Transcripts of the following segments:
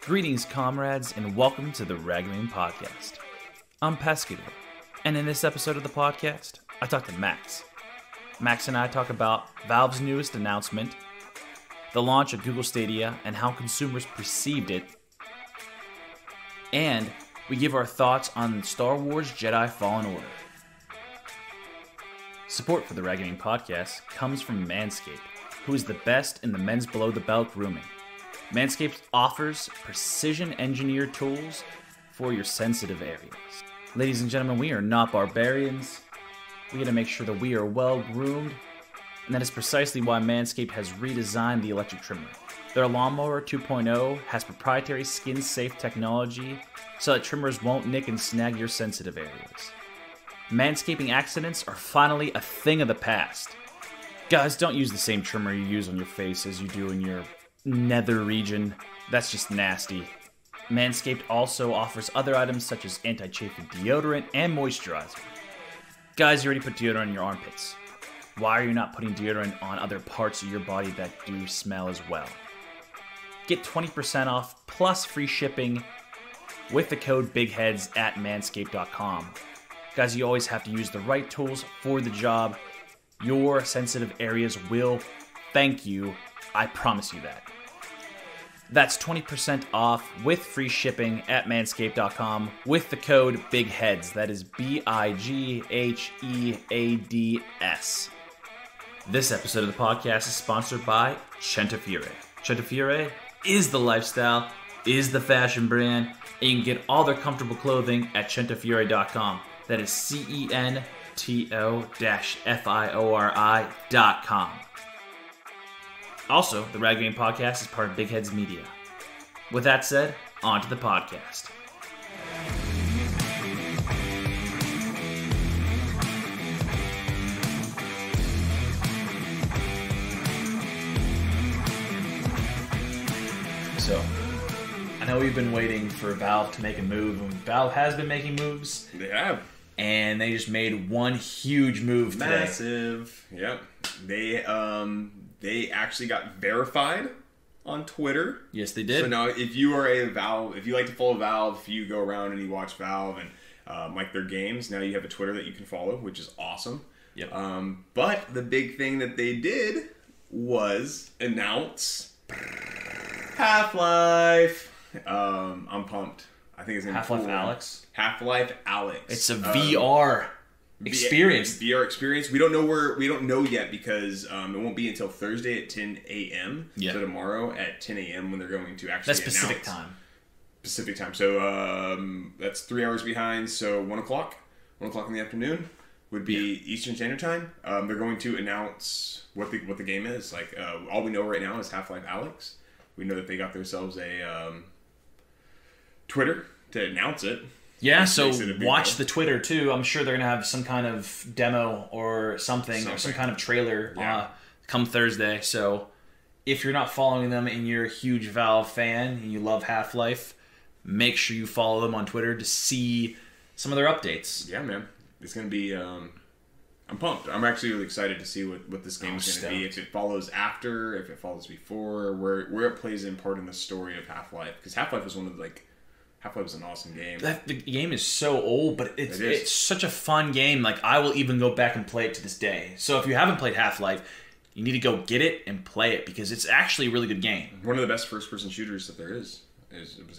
Greetings, comrades, and welcome to the Rad Gaming Podcast. I'm Pescador, and in this episode of the podcast, I talk to Max. Max and I talk about Valve's newest announcement, the launch of Google Stadia and how consumers perceived it, and we give our thoughts on Star Wars Jedi Fallen Order. Support for the Rad Gaming Podcast comes from Manscaped, who is the best in the men's below-the-belt grooming. Manscaped offers precision-engineered tools for your sensitive areas. Ladies and gentlemen, we are not barbarians. We gotta make sure that we are well-groomed, and that is precisely why Manscaped has redesigned the electric trimmer. Their Lawnmower 2.0 has proprietary skin-safe technology so that trimmers won't nick and snag your sensitive areas. Manscaping accidents are finally a thing of the past. Guys, don't use the same trimmer you use on your face as you do in your nether region. That's just nasty. Manscaped also offers other items such as anti-chafing deodorant and moisturizer. Guys, you already put deodorant in your armpits. Why are you not putting deodorant on other parts of your body that do smell as well? Get 20% off plus free shipping with the code BIGHEADS at manscaped.com. Guys, you always have to use the right tools for the job. Your sensitive areas will thank you. I promise you that. That's 20% off with free shipping at manscaped.com with the code BIGHEADS. That is BIGHEADS. This episode of the podcast is sponsored by Centafiore. Centafiore is the lifestyle, is the fashion brand, and you can get all their comfortable clothing at centafiore.com. That is CENTO-FIORI.com. Also, the Rad Gaming Podcast is part of Big Heads Media. With that said, on to the podcast. So, I know we've been waiting for Valve to make a move, and Valve has been making moves. They have. And they just made one huge move today. Massive. Yep. They actually got verified on Twitter. Yes, they did. So now, if you are a Valve, if you like to follow Valve, if you go around and you watch Valve and like their games, now you have a Twitter that you can follow, which is awesome. Yep. But the big thing that they did was announce Half-Life. I'm pumped. I think it's gonna be Half-Life cool. Alex. Half-Life Alex. It's a VR experience. VR experience. We don't know yet because it won't be until Thursday at 10 a.m. Yeah. So tomorrow at 10 a.m. when they're going to actually That's Pacific time. Pacific time. So that's 3 hours behind. So 1 o'clock in the afternoon would be Eastern Standard Time. They're going to announce what the game is. Like all we know right now is Half-Life Alex. We know that they got themselves a Twitter to announce it. Yeah, so watch the Twitter too. I'm sure they're going to have some kind of demo or something. Or some kind of trailer come Thursday. So if you're not following them and you're a huge Valve fan and you love Half-Life, make sure you follow them on Twitter to see some of their updates. Yeah, man. It's going to be... I'm pumped. I'm actually really excited to see what this game is going to be. If it follows after, if it follows before, where it plays in part in the story of Half-Life. Because Half-Life was Half-Life was an awesome game. The game is so old, but it's such a fun game. Like, I will even go back and play it to this day. So if you haven't played Half-Life, you need to go get it and play it because it's actually a really good game. One of the best first-person shooters that there was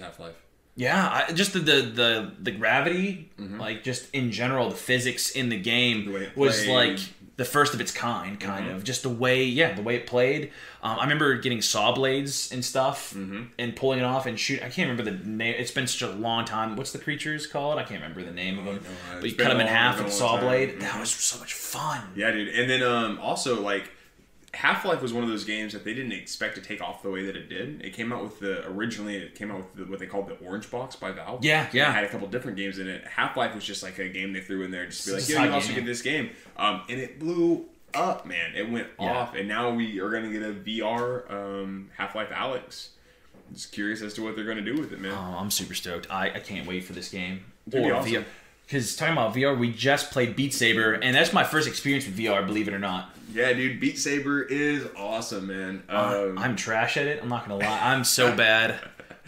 Half-Life. Yeah, just the gravity, like just in general, the physics in the game was like the first of its kind, kind of. Just the way it played. I remember getting saw blades and stuff and pulling it off and shoot. I can't remember the name. It's been such a long time. What's the creatures called? I can't remember the name of them. But you cut them in half with a saw blade. That was so much fun. Yeah, dude. And then also like Half-Life was one of those games that they didn't expect to take off the way that it did. It came out with what they called the Orange Box by Valve. Yeah. It had a couple different games in it. Half-Life was just like a game they threw in there just to be like, yeah, you also get this game. And it blew up, man. It went off, and now we are going to get a VR Half-Life Alex. I'm just curious as to what they're going to do with it, man. Oh, I'm super stoked. I can't wait for this game. It'd be awesome. Because talking about VR, we just played Beat Saber, and that's my first experience with VR, believe it or not. Yeah, dude, Beat Saber is awesome, man. I'm trash at it. I'm not gonna lie. I'm so bad.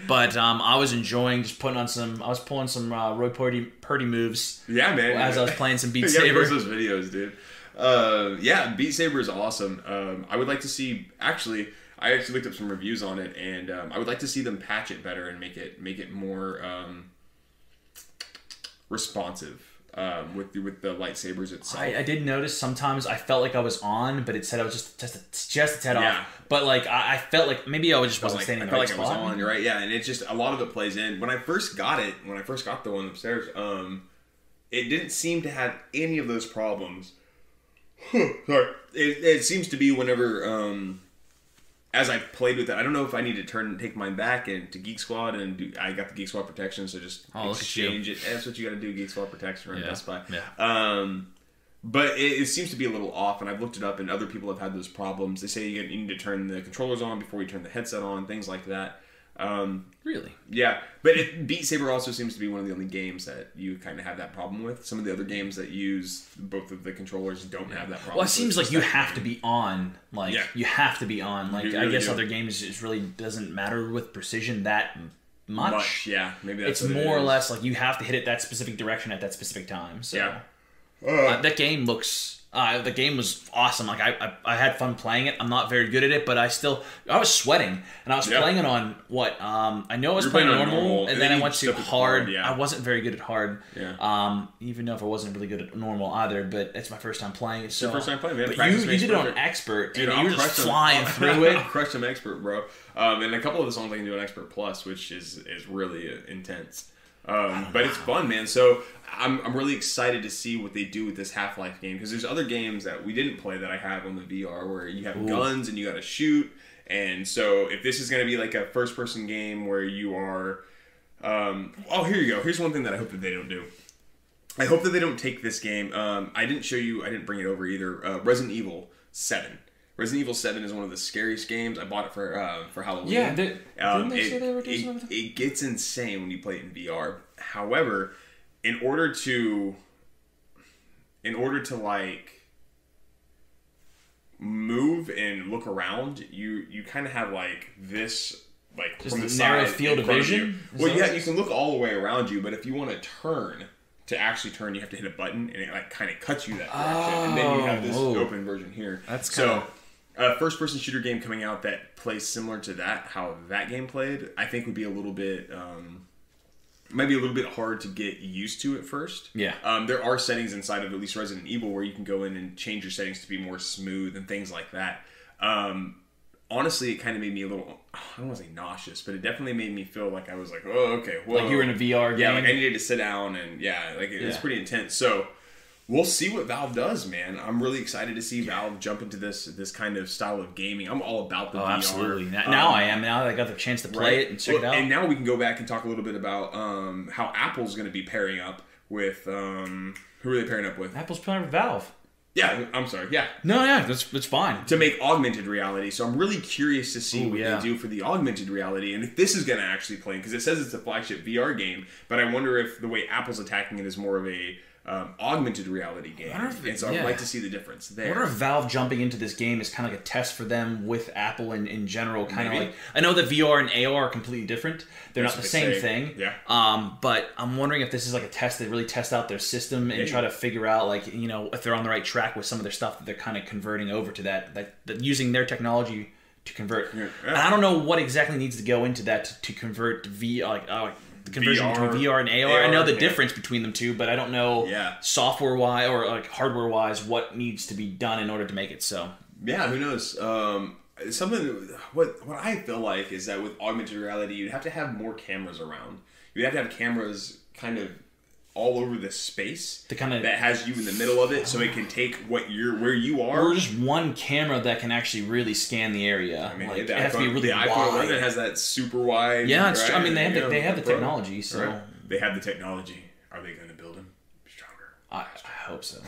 But I was enjoying just pulling some Roy Purdy moves. Yeah, man. As I was playing some Beat Saber. Post those videos, dude. Beat Saber is awesome. I would like to see. Actually, I looked up some reviews on it, and I would like to see them patch it better and make it more responsive. With the lightsabers itself. I did notice sometimes I felt like I was on, but it said I was just a tad off. But like I felt like maybe I wasn't standing in the right spot. I felt like I was on. You're right. Yeah, and it's just a lot of it plays in. When I first got the one upstairs, it didn't seem to have any of those problems. Sorry. It seems to be whenever as I played with it, I don't know if I need to take mine back into Geek Squad and I got the Geek Squad protection, so just exchange it. That's what you got to do, Geek Squad protection or Best Buy. Yeah. But it seems to be a little off, and I've looked it up, and other people have had those problems. They say you need to turn the controllers on before you turn the headset on, things like that. Really? Yeah, but Beat Saber also seems to be one of the only games that you kind of have that problem with. Some of the other games that use both of the controllers don't have that problem. Well, it seems like you have to be on. You have to be on. Like, really I guess other games it really doesn't matter with precision that much. Yeah, maybe that's it's more or less like you have to hit it that specific direction at that specific time. So that game looks. The game was awesome. Like I had fun playing it. I'm not very good at it, but I was sweating, and I was playing it on what I know I was playing normal, and then I went to hard. I wasn't very good at hard. Yeah. Even though if I wasn't really good at normal either, but it's my first time playing it. So first time playing, man. But you did it on expert, dude. And you were just flying through it. I crushed him expert, bro. And a couple of the songs I can do on expert plus, which is really intense. But it's fun, man. So I'm really excited to see what they do with this Half-Life game, because there's other games that we didn't play that I have on the VR where you have guns and you got to shoot. And so if this is going to be like a first-person game where you are, here you go. Here's one thing that I hope that they don't do. I hope that they don't take this game. I didn't bring it over either. Resident Evil 7. Resident Evil 7 is one of the scariest games. I bought it for Halloween. Yeah, didn't they say they were doing something? It gets insane when you play it in VR. However, in order to like move and look around, you kind of have like this, like just from the narrow side field of vision. Well, yeah, you can look all the way around you, but if you want to turn. To actually turn, you have to hit a button, and it like kind of cuts you that direction, and then you have this open version here. That's so. A first-person shooter game coming out that plays similar to that, how that game played, I think would be a little bit, might be a little bit hard to get used to at first. Yeah. There are settings inside of at least Resident Evil where you can go in and change your settings to be more smooth and things like that. Honestly, it kind of made me a little, I don't want to say nauseous, but it definitely made me feel like I was like, oh, okay. Whoa. Like you were in a VR game? Yeah, like I needed to sit down and it was pretty intense. So, we'll see what Valve does, man. I'm really excited to see Valve jump into this kind of style of gaming. I'm all about the VR. Absolutely. Now I am. Now that I got the chance to play it and check it out. And now we can go back and talk a little bit about how Apple's going to be pairing up with... who are they pairing up with? Apple's pairing with Valve. Yeah, I'm sorry. Yeah. No, yeah, that's fine. To make augmented reality. So I'm really curious to see what they do for the augmented reality and if this is going to actually play. Because it says it's a flagship VR game, but I wonder if the way Apple's attacking it is more of a augmented reality game. And so I'd like to see the difference there. I wonder if Valve jumping into this game is kind of like a test for them with Apple in general. Kind of like, I know that VR and AR are completely different. They're not the same thing. Yeah. But I'm wondering if this is like a test that really test out their system and try to figure out like, if they're on the right track with some of their stuff that they're kind of converting over to that using their technology to convert. Yeah. And I don't know what exactly needs to go into that to convert VR, the conversion between VR and AR. I know the difference between them two, but I don't know software-wise or like hardware-wise what needs to be done in order to make it so. Yeah, who knows? What I feel like is that with augmented reality, you'd have to have more cameras around. You'd have to have cameras kind of all over the space that has you in the middle of it, so it can take where you are. Or just one camera that can actually really scan the area. I mean, it has to be really wide. The iPhone 11 has that super wide. Yeah, it's true. I mean, they have the technology, so right. They have the technology. Are they going to build them stronger? I hope so.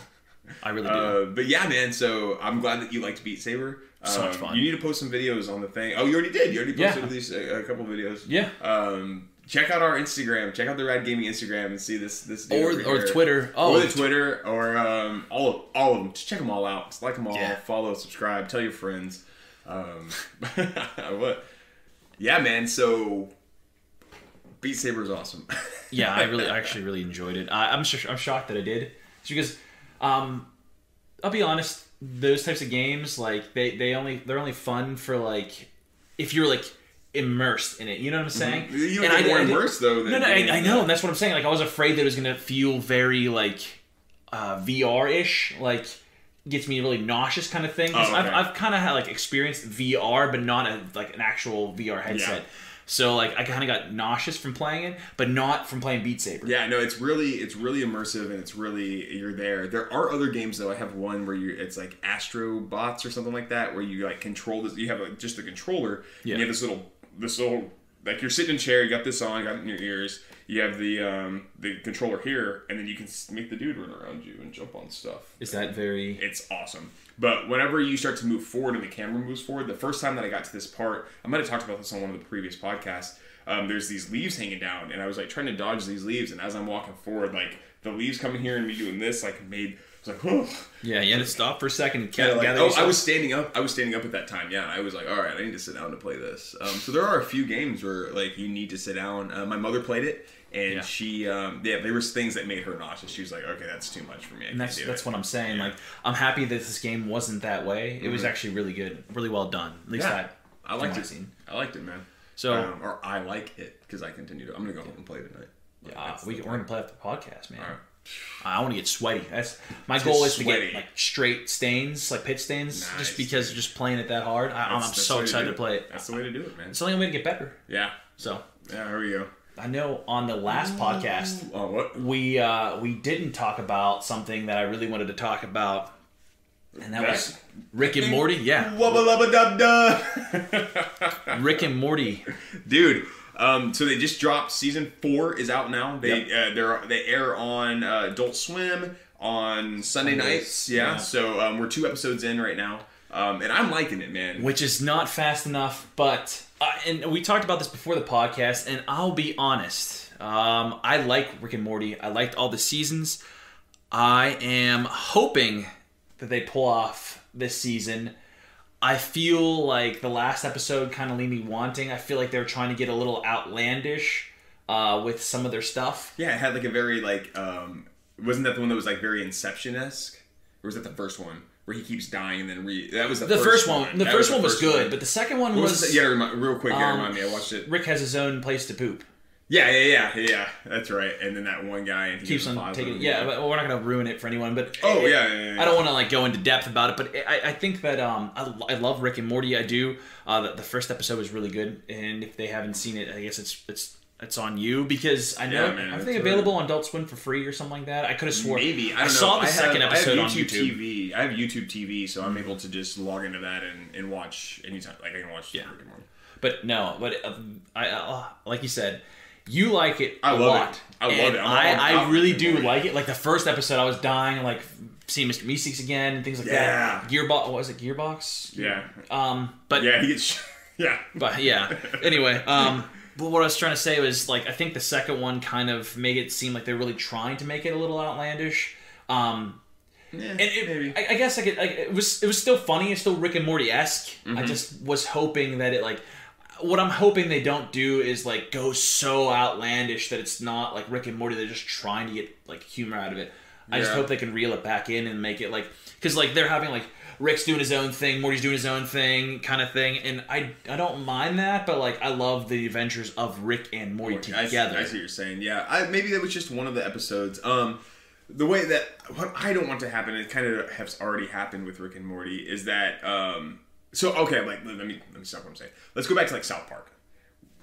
I really do. But yeah, man. So I'm glad that you liked Beat Saber. So much fun. You need to post some videos on the thing. Oh, you already did. You already posted at least a couple videos. Yeah. Check out our Instagram. Check out the Rad Gaming Instagram and see this or Twitter. Or the Twitter or all of them. Just check them all out. Just like them all. Yeah. Follow, subscribe, tell your friends. What? Yeah, man. So Beat Saber is awesome. Yeah, I actually really enjoyed it. I'm shocked that I did. It's because, I'll be honest, those types of games, like they're only fun for like if you're like immersed in it. You know what I'm saying? Mm-hmm. You don't get more immersed though. No, I know, and that's what I'm saying. Like I was afraid that it was gonna feel very like VR-ish, like gets me really nauseous kind of thing. Oh, okay. I've kind of had like experienced VR, but not like an actual VR headset. Yeah. So like I kind of got nauseous from playing it, but not from playing Beat Saber. Yeah, no, it's really immersive and it's really you're there. There are other games though. I have one where it's like Astro Bots or something like that, where you like control this. You have just a controller. Yeah. And you have this little like you're sitting in a chair. You got this on. You got it in your ears. You have the controller here, and then you can make the dude run around you and jump on stuff. Is that very? It's awesome. But whenever you start to move forward and the camera moves forward, the first time that I got to this part, I might have talked about this on one of the previous podcasts. There's these leaves hanging down, and I was like trying to dodge these leaves, and as I'm walking forward, like the leaves coming here and me doing this, like I was like, oh. Yeah, you had to stop for a second and gather yourself. I was standing up. I was standing up at that time. Yeah, and I was like, all right, I need to sit down to play this. So there are a few games where like you need to sit down. My mother played it. And she, there was things that made her nauseous. She was like, okay, that's too much for me. And that's what I'm saying. Yeah. Like, I'm happy that this game wasn't that way. It was actually really good, really well done. At least I liked it. I liked it, man. So, or I like it because I continue to. I'm gonna go home and play tonight. Yeah, we're gonna play after the podcast, man. All right. I want to get sweaty. That's my goal is to get like straight stains, like pit stains, just because just playing it that hard. I'm so excited to play it. That's the way to do it, man. It's the only way to get better. Yeah. So. Yeah, here we go. I know on the last podcast we didn't talk about something that I really wanted to talk about, and that was Rick and Morty. Yeah, wubba lubba dub dub. Rick and Morty, dude. So they just dropped season 4 is out now. They air on Adult Swim on Sunday nights. Yeah. So we're 2 episodes in right now. And I'm liking it, man. Which is not fast enough, but and we talked about this before the podcast, and I'll be honest. I like Rick and Morty. I liked all the seasons. I am hoping that they pull off this season. I feel like the last episode kind of leave me wanting. I feel like they were trying to get a little outlandish with some of their stuff. Yeah, it had like a very like wasn't that the one that was like very Inception-esque? Or was that the first one? Where he keeps dying and then that was the first one. The first one was good, but the second one was... Yeah, real quick, remind me. I watched it. Rick has his own place to poop. Yeah. That's right. And then that one guy... And he keeps on taking... Yeah, but we're not going to ruin it for anyone, but... Yeah. I don't want to like go into depth about it, but I think that I love Rick and Morty. I do. The first episode was really good, and if they haven't seen it, I guess it's on you, because I know I think available on Adult Swim for free or something like that. I could have sworn. Maybe I don't know. Saw the second episode on YouTube TV. I have YouTube TV, so I'm able to just log into that and watch anytime. Like I can watch Rick and Morty. But I like you said, you like it a lot. It. I love it. I really do like it. Like the first episode, I was dying, like seeing Mr. Meeseeks again and things like that. Gearbox. What was it? Gearbox. Yeah. But yeah, he gets. Yeah. But yeah. Anyway. But what I was trying to say was, like, I think the second one kind of made it seem like they're really trying to make it a little outlandish. Maybe. I guess it was still funny. It's still Rick and Morty-esque. Mm-hmm. I just was hoping that it, like... What I'm hoping they don't do is, like, go so outlandish that it's not, like, Rick and Morty. They're just trying to get, like, humor out of it. I just hope they can reel it back in and make it, like... Because, like, they're having, like... Rick's doing his own thing, Morty's doing his own thing, kind of thing, and I don't mind that, but like I love the adventures of Rick and Morty together. I see what you're saying. Yeah, maybe that was just one of the episodes. The way that what I don't want to happen, it kind of has already happened with Rick and Morty, is that like let me stop what I'm saying. Let's go back to like South Park.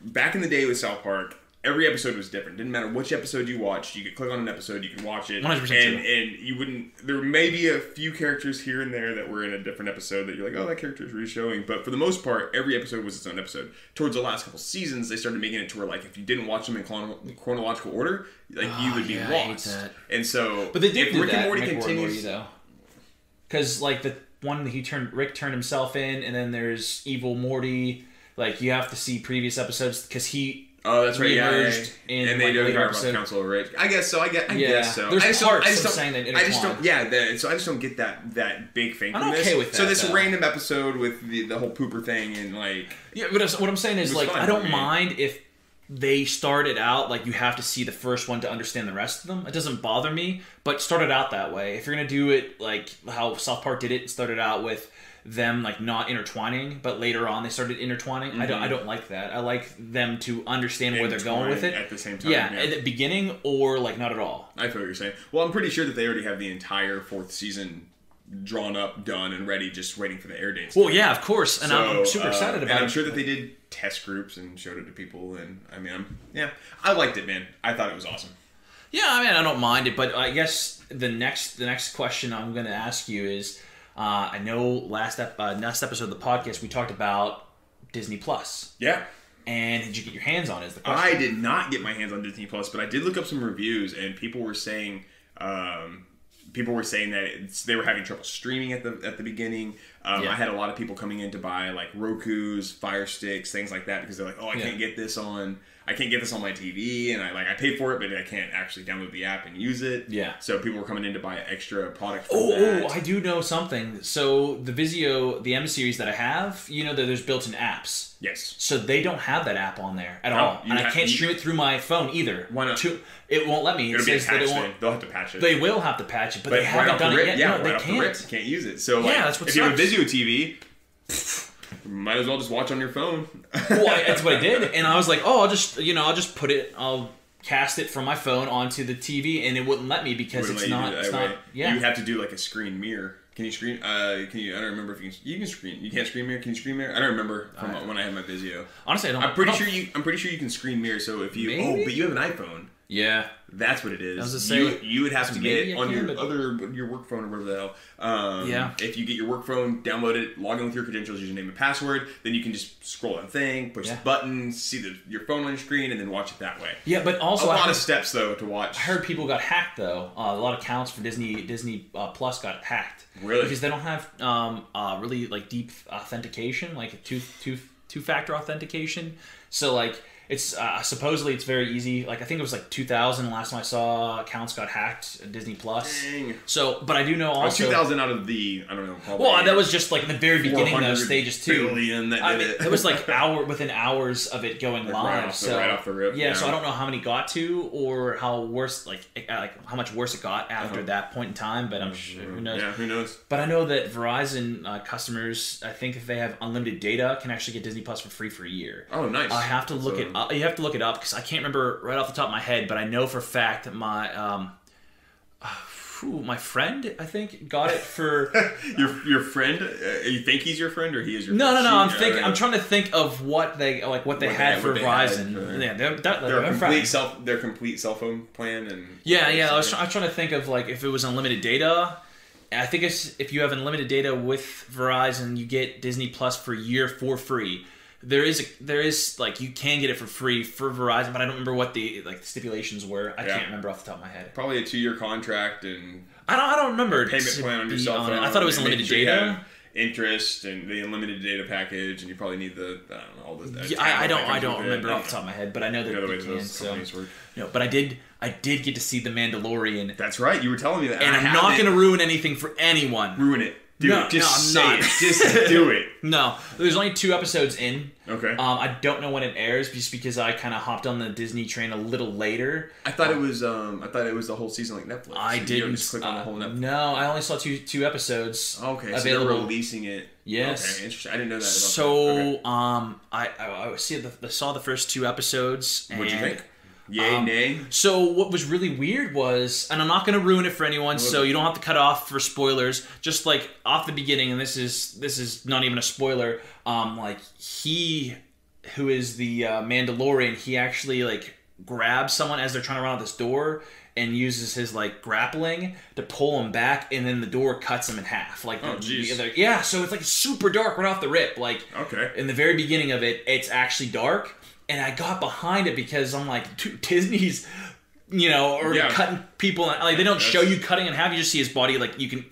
Back in the day with South Park, every episode was different. Didn't matter which episode you watched. You could click on an episode, you could watch it, 100% and you wouldn't. There may be a few characters here and there that were in a different episode that you're like, oh, that character is re-showing. But for the most part, every episode was its own episode. Towards the last couple seasons, they started making it to where like if you didn't watch them in chronological order, like you would be lost. I hate that. And so, but they did do Rick and Morty continues though, because like the one Rick turned himself in, and then there's evil Morty. Like you have to see previous episodes because he. Oh, that's right. Yeah. And they don't talk about Council of Rage. I guess so. I guess so. There's parts of saying that intertwined. So I just don't get that big thing from this. I'm okay with that. So this random episode with the whole pooper thing and like. Yeah, but what I'm saying is like I don't mind if they started out like you have to see the first one to understand the rest of them. It doesn't bother me, but started out that way. If you're gonna do it like how South Park did it, started out with them like not intertwining, but later on they started intertwining. I don't like that. I like them to understand where they're going with it at the same time. Yeah, at the beginning or like not at all. I feel what you're saying. Well, I'm pretty sure that they already have the entire 4th season drawn up, done, and ready, just waiting for the air dates. Well, yeah, of course, and I'm super excited about it. I'm sure that they did test groups and showed it to people, and I mean, I liked it, man. I thought it was awesome. Yeah, I mean, I don't mind it, but I guess the next question I'm going to ask you is, I know last episode of the podcast we talked about Disney Plus. Yeah. And did you get your hands on it? Is the question. I did not get my hands on Disney Plus, but I did look up some reviews, and people were saying. That they were having trouble streaming at the beginning. I had a lot of people coming in to buy like Roku's, Fire Sticks, things like that because they're like, "Oh, I can't get this on my TV," and I paid for it, but I can't actually download the app and use it. Yeah. So people were coming in to buy extra products. I do know something. So the Vizio, the M series that I have, you know that there's built-in apps. Yes. So they don't have that app on there at all, and I can't stream it through my phone either. Why not? It won't let me. It'll be a patch thing. They'll have to patch it. They will have to patch it, but they haven't done it yet. Yeah, no, they can't. You can't use it. So that's what if you have a Vizio TV, might as well just watch on your phone. Well, that's what I did, and I was like, I'll just put it. I'll cast it from my phone onto the TV, and it wouldn't let me because it's not. Yeah, you have to do like a screen mirror. Can you screen? I don't remember if you can screen. You can't screen mirror. Can you screen mirror? I don't remember from when I had my Vizio. Honestly, I don't. I'm pretty sure you can screen mirror. So if you maybe? But you have an iPhone. Yeah, that's what it is. I was say, you would have to get it on your work phone or whatever the hell. If you get your work phone, download it, log in with your credentials, username and password, then you can just scroll on the thing, push the buttons, see your phone on your screen, and then watch it that way. Yeah, but also a lot of steps though to watch. I heard people got hacked though. A lot of accounts for Disney Plus got hacked. Really? Because they don't have really like deep authentication, like two-factor authentication. So like. It's supposedly it's very easy. Like I think it was like 2000 last time I saw accounts got hacked at Disney Plus. Dang. So, but I do know also 2000 out of the I don't know. Well, that was just like in the very beginning of stages 2. Billion that did it. It was like within hours of it going live. Right off the rip. Yeah, so I don't know how many got to or how worse like how much worse it got after that point in time. But I'm sure who knows. Yeah, who knows? But I know that Verizon customers, I think if they have unlimited data, can actually get Disney Plus for free for a year. Oh, nice. I have to look it up. You have to look it up because I can't remember right off the top of my head, but I know for a fact that my friend, I think, got it for your friend. You think he's your friend or he is your friend? No. I'm trying to think of what they had for Verizon. Yeah, their complete cell phone plan and I was trying to think of like if it was unlimited data. I think if you have unlimited data with Verizon, you get Disney Plus for a year for free. There is like you can get it for free for Verizon, but I don't remember what the stipulations were. I can't remember off the top of my head. Probably a 2-year contract and I don't remember payment plan on your cell phone. I thought it was unlimited data. Interest and the unlimited data package, and you probably need all the. I don't remember off the top of my head, but I know that you can. So but I did get to see The Mandalorian. That's right. You were telling me that, and I'm not going to ruin anything for anyone. Ruin it. Just do it. No, there's only 2 episodes in. Okay. I don't know when it airs, just because I kind of hopped on the Disney train a little later. I thought it was the whole season like Netflix. I didn't just click on the whole Netflix. No, I only saw two episodes. Okay, available. So they're releasing it. Yes. Okay, interesting. I didn't know that. So, I saw the first 2 episodes. What'd you think? Yay, nay. So what was really weird was, and I'm not going to ruin it for anyone, so you don't have to cut off for spoilers. Just like off the beginning, and this is not even a spoiler. Like he, who is the Mandalorian, he actually like grabs someone as they're trying to run out this door and uses his like grappling to pull him back, and then the door cuts him in half. Like yeah, so it's like super dark right off the rip. Like in the very beginning of it, it's actually dark. And I got behind it because I'm like, Disney's, already cutting people. Like they don't show you cutting in half. You just see his body. Like you can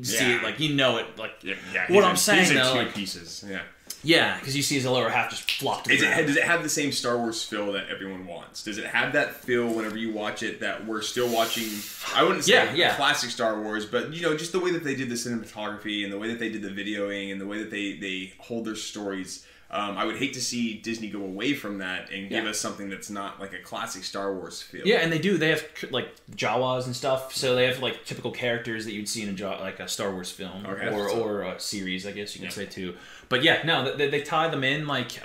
see it. Like it. Like what I'm saying though. He's in 2 pieces. Yeah. Yeah, because you see his lower half just flop to the ground. Does it have the same Star Wars feel that everyone wants? Does it have that feel whenever you watch it that we're still watching? I wouldn't say classic Star Wars, but just the way that they did the cinematography and the way that they did the videoing and the way that they hold their stories. I would hate to see Disney go away from that and give us something that's not like a classic Star Wars feel. Yeah, and they do. They have like Jawas and stuff, so they have like typical characters that you'd see in like a Star Wars film or a series, I guess you could say too. But yeah, no, they tie them in like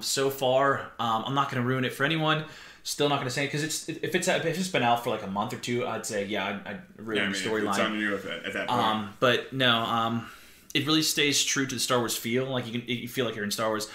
so far. I'm not going to ruin it for anyone. Still not going to say it because if it's been out for like a month or two, I'd say I'd ruin the storyline. It's on you at that point. But no, it really stays true to the Star Wars feel. Like you feel like you're in Star Wars.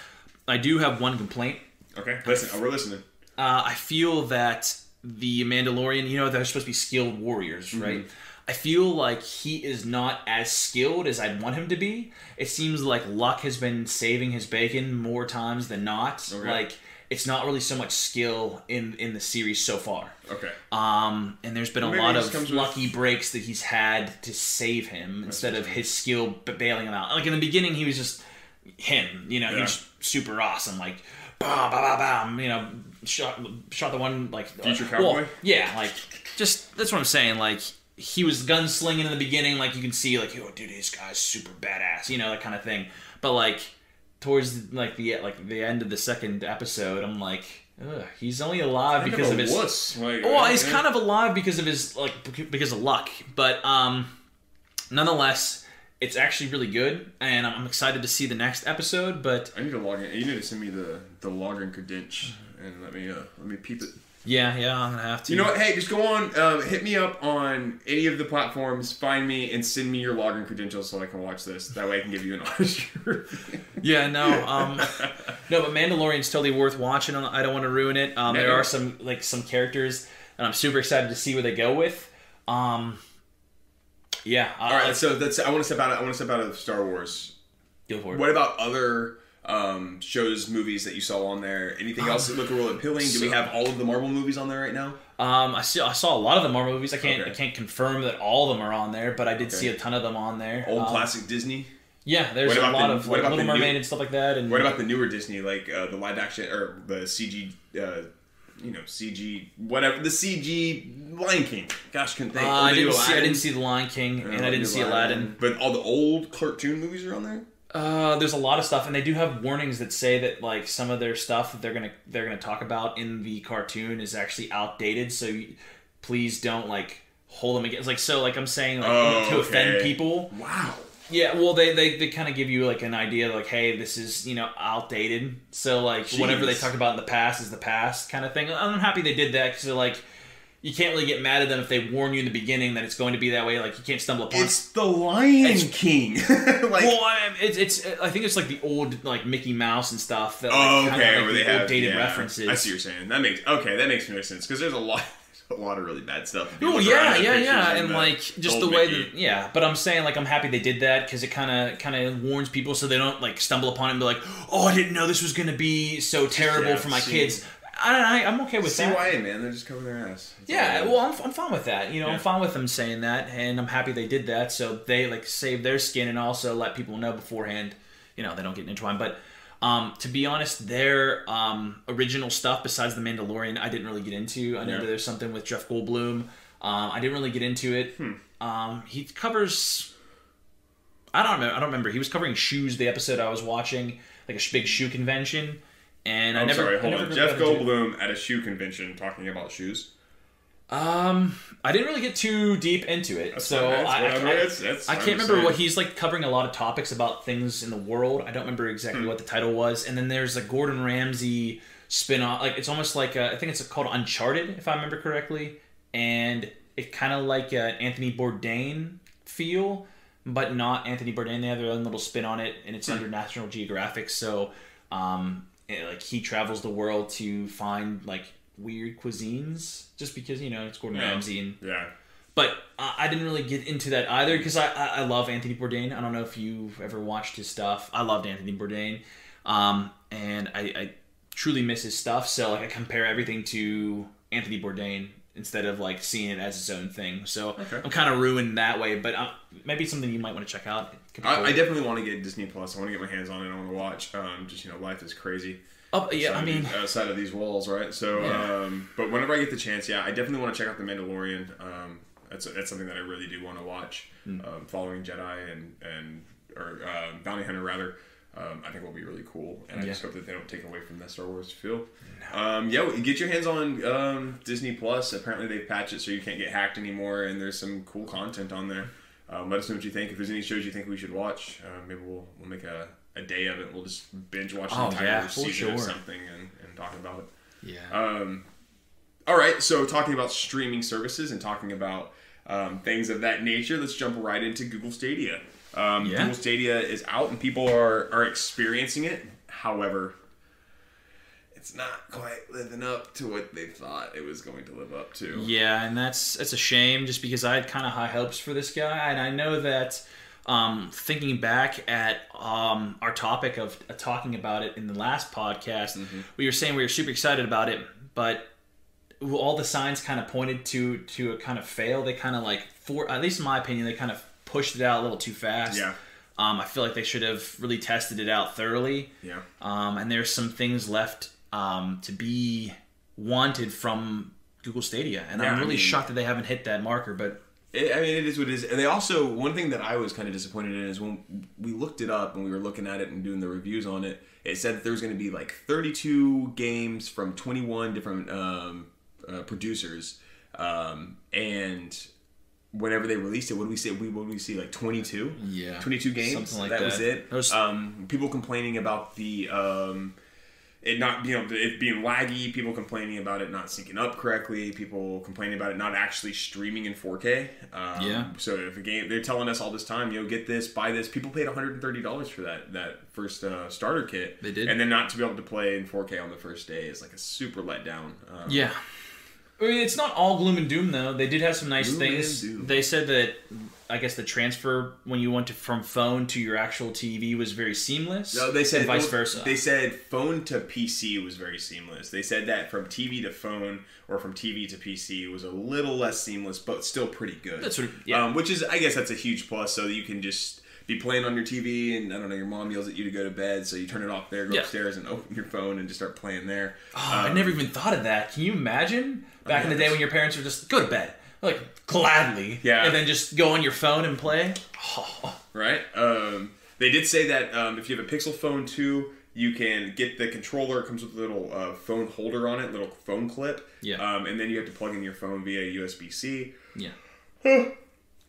I do have one complaint. Okay, listen. We're listening. I feel that the Mandalorian, they're supposed to be skilled warriors, right? I feel like he is not as skilled as I'd want him to be. It seems like luck has been saving his bacon more times than not. Okay. Like, it's not really so much skill in the series so far. Okay. And there's been a lot of lucky breaks that he's had to save him instead of his skill bailing him out. Like, in the beginning, he was just him. He was super awesome. Like, bam, bam, bam, bam, shot the one, like... Future cowboy? Just, that's what I'm saying, like... He was gunslinging in the beginning, like you can see, like, oh, dude, this guy's super badass, that kind of thing. But like towards like the end of the second episode, I'm like, ugh, he's only alive because of his. Wuss. He's kind of alive because of his because of luck. But nonetheless, it's actually really good, and I'm excited to see the next episode. But I need to log in. You need to send me the login credentials and let me peep it. Yeah, I'm gonna have to. You know what? Hey, just go on, hit me up on any of the platforms, find me, and send me your login credentials so I can watch this. That way I can give you an honest review. Yeah, no, but Mandalorian's totally worth watching. I don't want to ruin it. There are some characters, and I'm super excited to see where they go with. Yeah. All right, so I want to step out of Star Wars. Go for it. What about other shows, movies that you saw on there? Anything else that look real appealing? Do we have all of the Marvel movies on there right now? I saw a lot of the Marvel movies. I can't confirm that all of them are on there, but I did see a ton of them on there. Old classic Disney. Yeah, there's a lot of like Little Mermaid and stuff like that. And what about the newer Disney, like the live action or the CG? CG whatever, the CG Lion King. Gosh, couldn't think. I didn't see the Lion King, and I didn't see Aladdin. But all the old cartoon movies are on there. There's a lot of stuff, and they do have warnings that say that like some of their stuff that they're gonna talk about in the cartoon is actually outdated. So please don't like hold them against I'm saying to offend people. Wow. Yeah, well they kind of give you like an idea like, hey, this is outdated. So like whatever they talked about in the past is the past kind of thing. I'm happy they did that because like. You can't really get mad at them if they warn you in the beginning that it's going to be that way. Like you can't stumble upon. It's the Lion King. It's I think it's like the old like Mickey Mouse and stuff. That, where they have dated references. I see what you're saying. That makes no sense because there's a lot of really bad stuff. Oh yeah, and like just the way that But I'm saying like I'm happy they did that because it kind of warns people so they don't like stumble upon it and be like, oh, I didn't know this was going to be so terrible for my kids. I'm okay with that. CYA, man. They're just covering their ass. I'm fine with that. I'm fine with them saying that, and I'm happy they did that. So they like save their skin and also let people know beforehand. They don't get intertwined. But to be honest, their original stuff besides the Mandalorian, I didn't really get into. I know that there's something with Jeff Goldblum. I didn't really get into it. He covers. I don't remember. He was covering shoes. The episode I was watching, like a big shoe convention. And hold on. Jeff Goldblum at a shoe convention talking about shoes. I didn't really get too deep into it, I can't remember what he's like covering. A lot of topics about things in the world. I don't remember exactly what the title was. And then there's a Gordon Ramsay spin-off. Like it's almost like I think it's called Uncharted, if I remember correctly. And it kind of like an Anthony Bourdain feel, but not Anthony Bourdain. They have their own little spin on it, and it's under National Geographic. So. Like he travels the world to find like weird cuisines just because it's Gordon Ramsay but I didn't really get into that either because I love Anthony Bourdain. I don't know if you've ever watched his stuff. I loved Anthony Bourdain, and I truly miss his stuff. So like I compare everything to Anthony Bourdain instead of like seeing it as its own thing. So I'm kind of ruined that way, but maybe something you might want to check out. I definitely want to get Disney Plus. I want to get my hands on it. I want to watch. Life is crazy. Oh yeah, I mean outside of these walls, right? So, but whenever I get the chance, I definitely want to check out the Mandalorian. That's something that I really do want to watch. Following Jedi and Bounty Hunter rather. I think will be really cool, and I just hope that they don't take away from that Star Wars feel. No. Get your hands on Disney Plus. Apparently they've patched it so you can't get hacked anymore, and there's some cool content on there. Let us know what you think. If there's any shows you think we should watch, maybe we'll make a day of it. We'll just binge watch an entire season of something and talk about it. Yeah. All right, so talking about streaming services and talking about things of that nature, let's jump right into Google Stadia. Google Stadia is out and people are experiencing it. However, it's not quite living up to what they thought it was going to live up to. Yeah, and that's a shame just because I had kind of high hopes for this guy. And I know that thinking back at our topic of talking about it in the last podcast, we were saying we were super excited about it, but all the signs kind of pointed to a kind of fail. They kind of at least in my opinion, they kind of pushed it out a little too fast. Yeah. I feel like they should have really tested it out thoroughly. Yeah. And there's some things left to be wanted from Google Stadia. And I'm really shocked that they haven't hit that marker, but it is what it is. And they also, one thing that I was kind of disappointed in is when we looked it up and we were looking at it and doing the reviews on it, it said that there was going to be 32 games from 21 different producers. And whenever they released it, what did we see? 22? Yeah. 22 games? Something like that. That was it. People complaining about the it not, it being laggy, people complaining about it not syncing up correctly, people complaining about it not actually streaming in 4K. So if a game, they're telling us all this time, get this, buy this. People paid $130 for that first starter kit. They did. And then not to be able to play in 4K on the first day is a super letdown. Yeah. I mean, it's not all gloom and doom, though. They did have some nice things. They said that, I guess, the transfer when you went from phone to your actual TV was very seamless. No, they said and vice versa. They said phone to PC was very seamless. They said that from TV to phone or from TV to PC was a little less seamless, but still pretty good. That's which is, I guess, that's a huge plus. So that you can just be playing on your TV, and I don't know, your mom yells at you to go to bed, so you turn it off there, go upstairs, and open your phone and just start playing there. I never even thought of that. Can you imagine back in the day when your parents were just go to bed, gladly, and then just go on your phone and play? Right. They did say that if you have a Pixel phone 2, you can get the controller. It comes with a little phone holder on it, little phone clip. Yeah. And then you have to plug in your phone via USB-C. Yeah.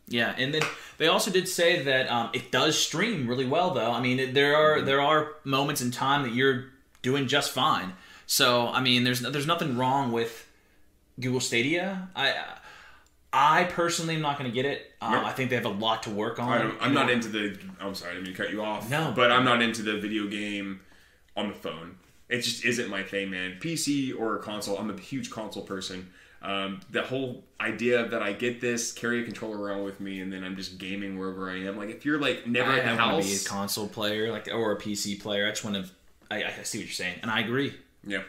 Yeah, and then they also did say that it does stream really well, though. I mean, there are moments in time that you're doing just fine. So, I mean, there's nothing wrong with Google Stadia. I personally am not going to get it. I think they have a lot to work on. I'm not into the... I'm sorry, I didn't mean to cut you off. No. But I'm not into the video game on the phone. It just isn't my thing, man. PC or console, I'm a huge console person. The whole idea that I get this, carry a controller around with me, and then I'm just gaming wherever I am. If you're never at the house, I want to be a console player, or a PC player. I just want to. I see what you're saying, and I agree. Yeah.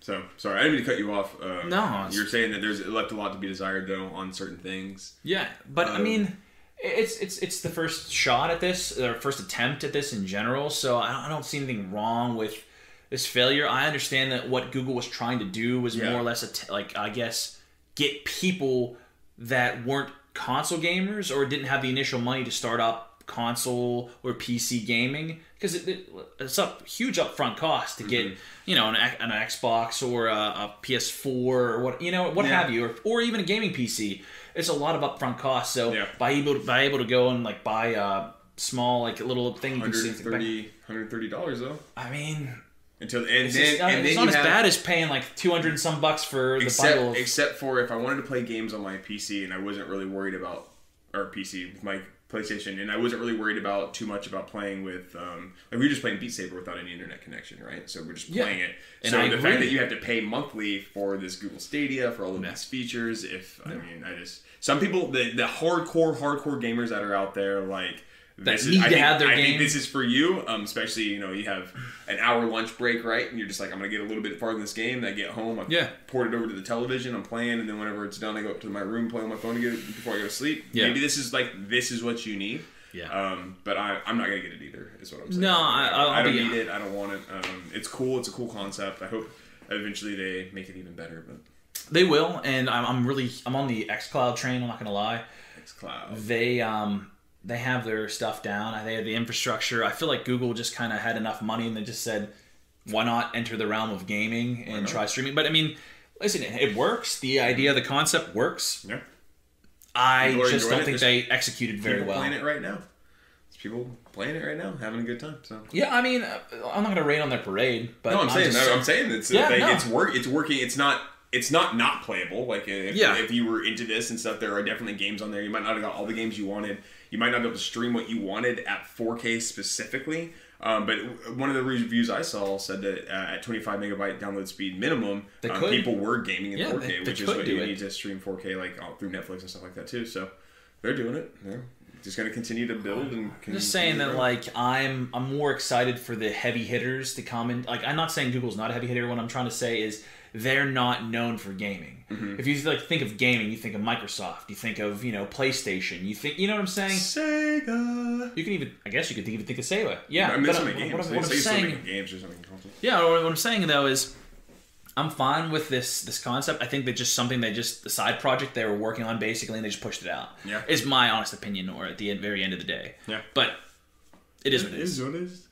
So sorry, I didn't mean to cut you off. No, you're saying that there's left a lot to be desired though on certain things. Yeah, but I mean, it's the first shot at this, or first attempt at this in general. So I don't see anything wrong with this failure. I understand that what Google was trying to do was more or less I guess, get people that weren't console gamers or didn't have the initial money to start up console or PC gaming, because it's a huge upfront cost to get an Xbox or a PS4 or what have you, or even a gaming PC. It's a lot of upfront costs. So by able to go and buy a small little thing, $130 though. I mean, it's not as bad as paying $200 and some bucks for the bundle. Except for if I wanted to play games on my PC and I wasn't really worried about, or PC with my PlayStation, and I wasn't really worried about too much about playing with, we were just playing Beat Saber without any internet connection, right? So we're just playing it. And so the fact that you have to pay monthly for this Google Stadia for all of these features, some people, the hardcore gamers that are out there, I think this is for you, especially, you have an hour lunch break, right? And you're just I'm going to get a little bit farther in this game. Then I get home, I port it over to the television, I'm playing, and then whenever it's done, I go up to my room, play on my phone before I go to sleep. Yeah. Maybe this is what you need. Yeah. But I'm not going to get it either, is what I'm saying. No, I don't need it. I don't want it. It's cool. It's a cool concept. I hope eventually they make it even better. But they will, and I'm on the xCloud train, I'm not going to lie. xCloud. they have their stuff down. They have the infrastructure. I feel like Google just kind of had enough money and they just said, why not enter the realm of gaming and try streaming? But I mean, listen, it works. The idea, the concept works. Yeah. I just don't think they executed very well. People playing it right now. There's people playing it right now, having a good time. So yeah, I mean, I'm not going to rain on their parade, but no, I'm saying it's working. It's not playable. Like if you were into this and stuff, there are definitely games on there. You might not have got all the games you wanted. You might not be able to stream what you wanted at 4K specifically. But one of the reviews I saw said that at 25 megabyte download speed minimum, people were gaming in 4K, which is what you need to stream 4K like through Netflix and stuff like that too. So they're doing it. They're just going to continue to build and. I'm just saying that like I'm more excited for the heavy hitters to come in. Like I'm not saying Google's not a heavy hitter. What I'm trying to say is they're not known for gaming. Mm-hmm. If you think of gaming, you think of Microsoft. You think of PlayStation. You know what I'm saying? Sega. You can even think of Sega. Yeah, I mean, but games. What I'm saying, games or something. Yeah, what I'm saying though is, I'm fine with this concept. I think that just something the side project they were working on basically, and they just pushed it out. Yeah, is my honest opinion, or at the very end of the day. Yeah, but it is what it is.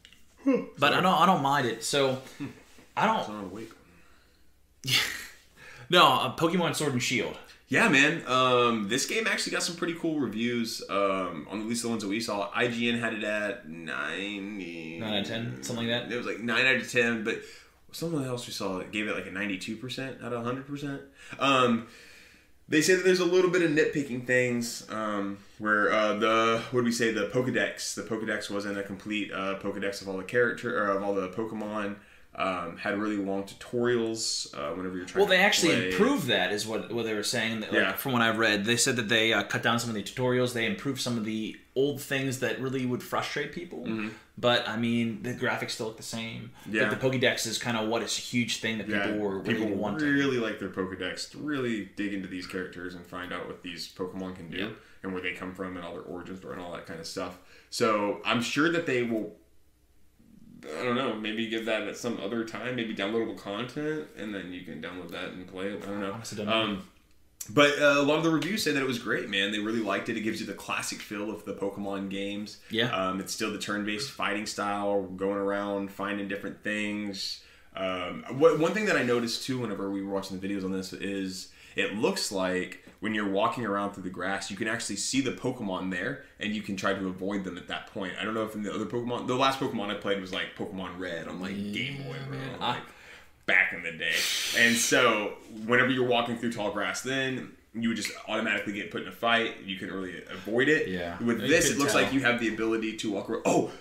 But I don't mind it. So I don't. It's not awake. No, Pokemon Sword and Shield. Yeah, man. This game actually got some pretty cool reviews. On at least the ones that we saw. IGN had it at 9 out of 10, something like that. It was like 9 out of 10, but something else we saw gave it like a 92% out of 100%. They say that there's a little bit of nitpicking things where the Pokedex wasn't a complete Pokedex of all the Pokemon. Had really long tutorials whenever you're trying. Well, they actually improved that, is what they were saying. Like, from what I read, they said that they cut down some of the tutorials. They improved some of the old things that really would frustrate people. Mm-hmm. But I mean, the graphics still look the same. Yeah. But the Pokédex is kind of what is a huge thing that people were really wanting. Really like their Pokédex to really dig into these characters and find out what these Pokemon can do and where they come from and all their origin story and all that kind of stuff. So I'm sure that they will. I don't know, maybe give that at some other time, maybe downloadable content, and then you can download that and play it. I don't know. Honestly, don't know. But a lot of the reviews say that it was great, man. They really liked it. It gives you the classic feel of the Pokemon games. Yeah. It's still the turn-based fighting style, going around, finding different things. One thing that I noticed, too, whenever we were watching the videos on this is it looks like when you're walking around through the grass, you can actually see the Pokemon there, and you can try to avoid them at that point. I don't know if in the other Pokemon... The last Pokemon I played was like Pokemon Red on like Game Boy, bro. Like, back in the day. And so, whenever you're walking through tall grass, then you would just automatically get put in a fight. You couldn't really avoid it. Yeah. With this, it looks like you have the ability to walk around...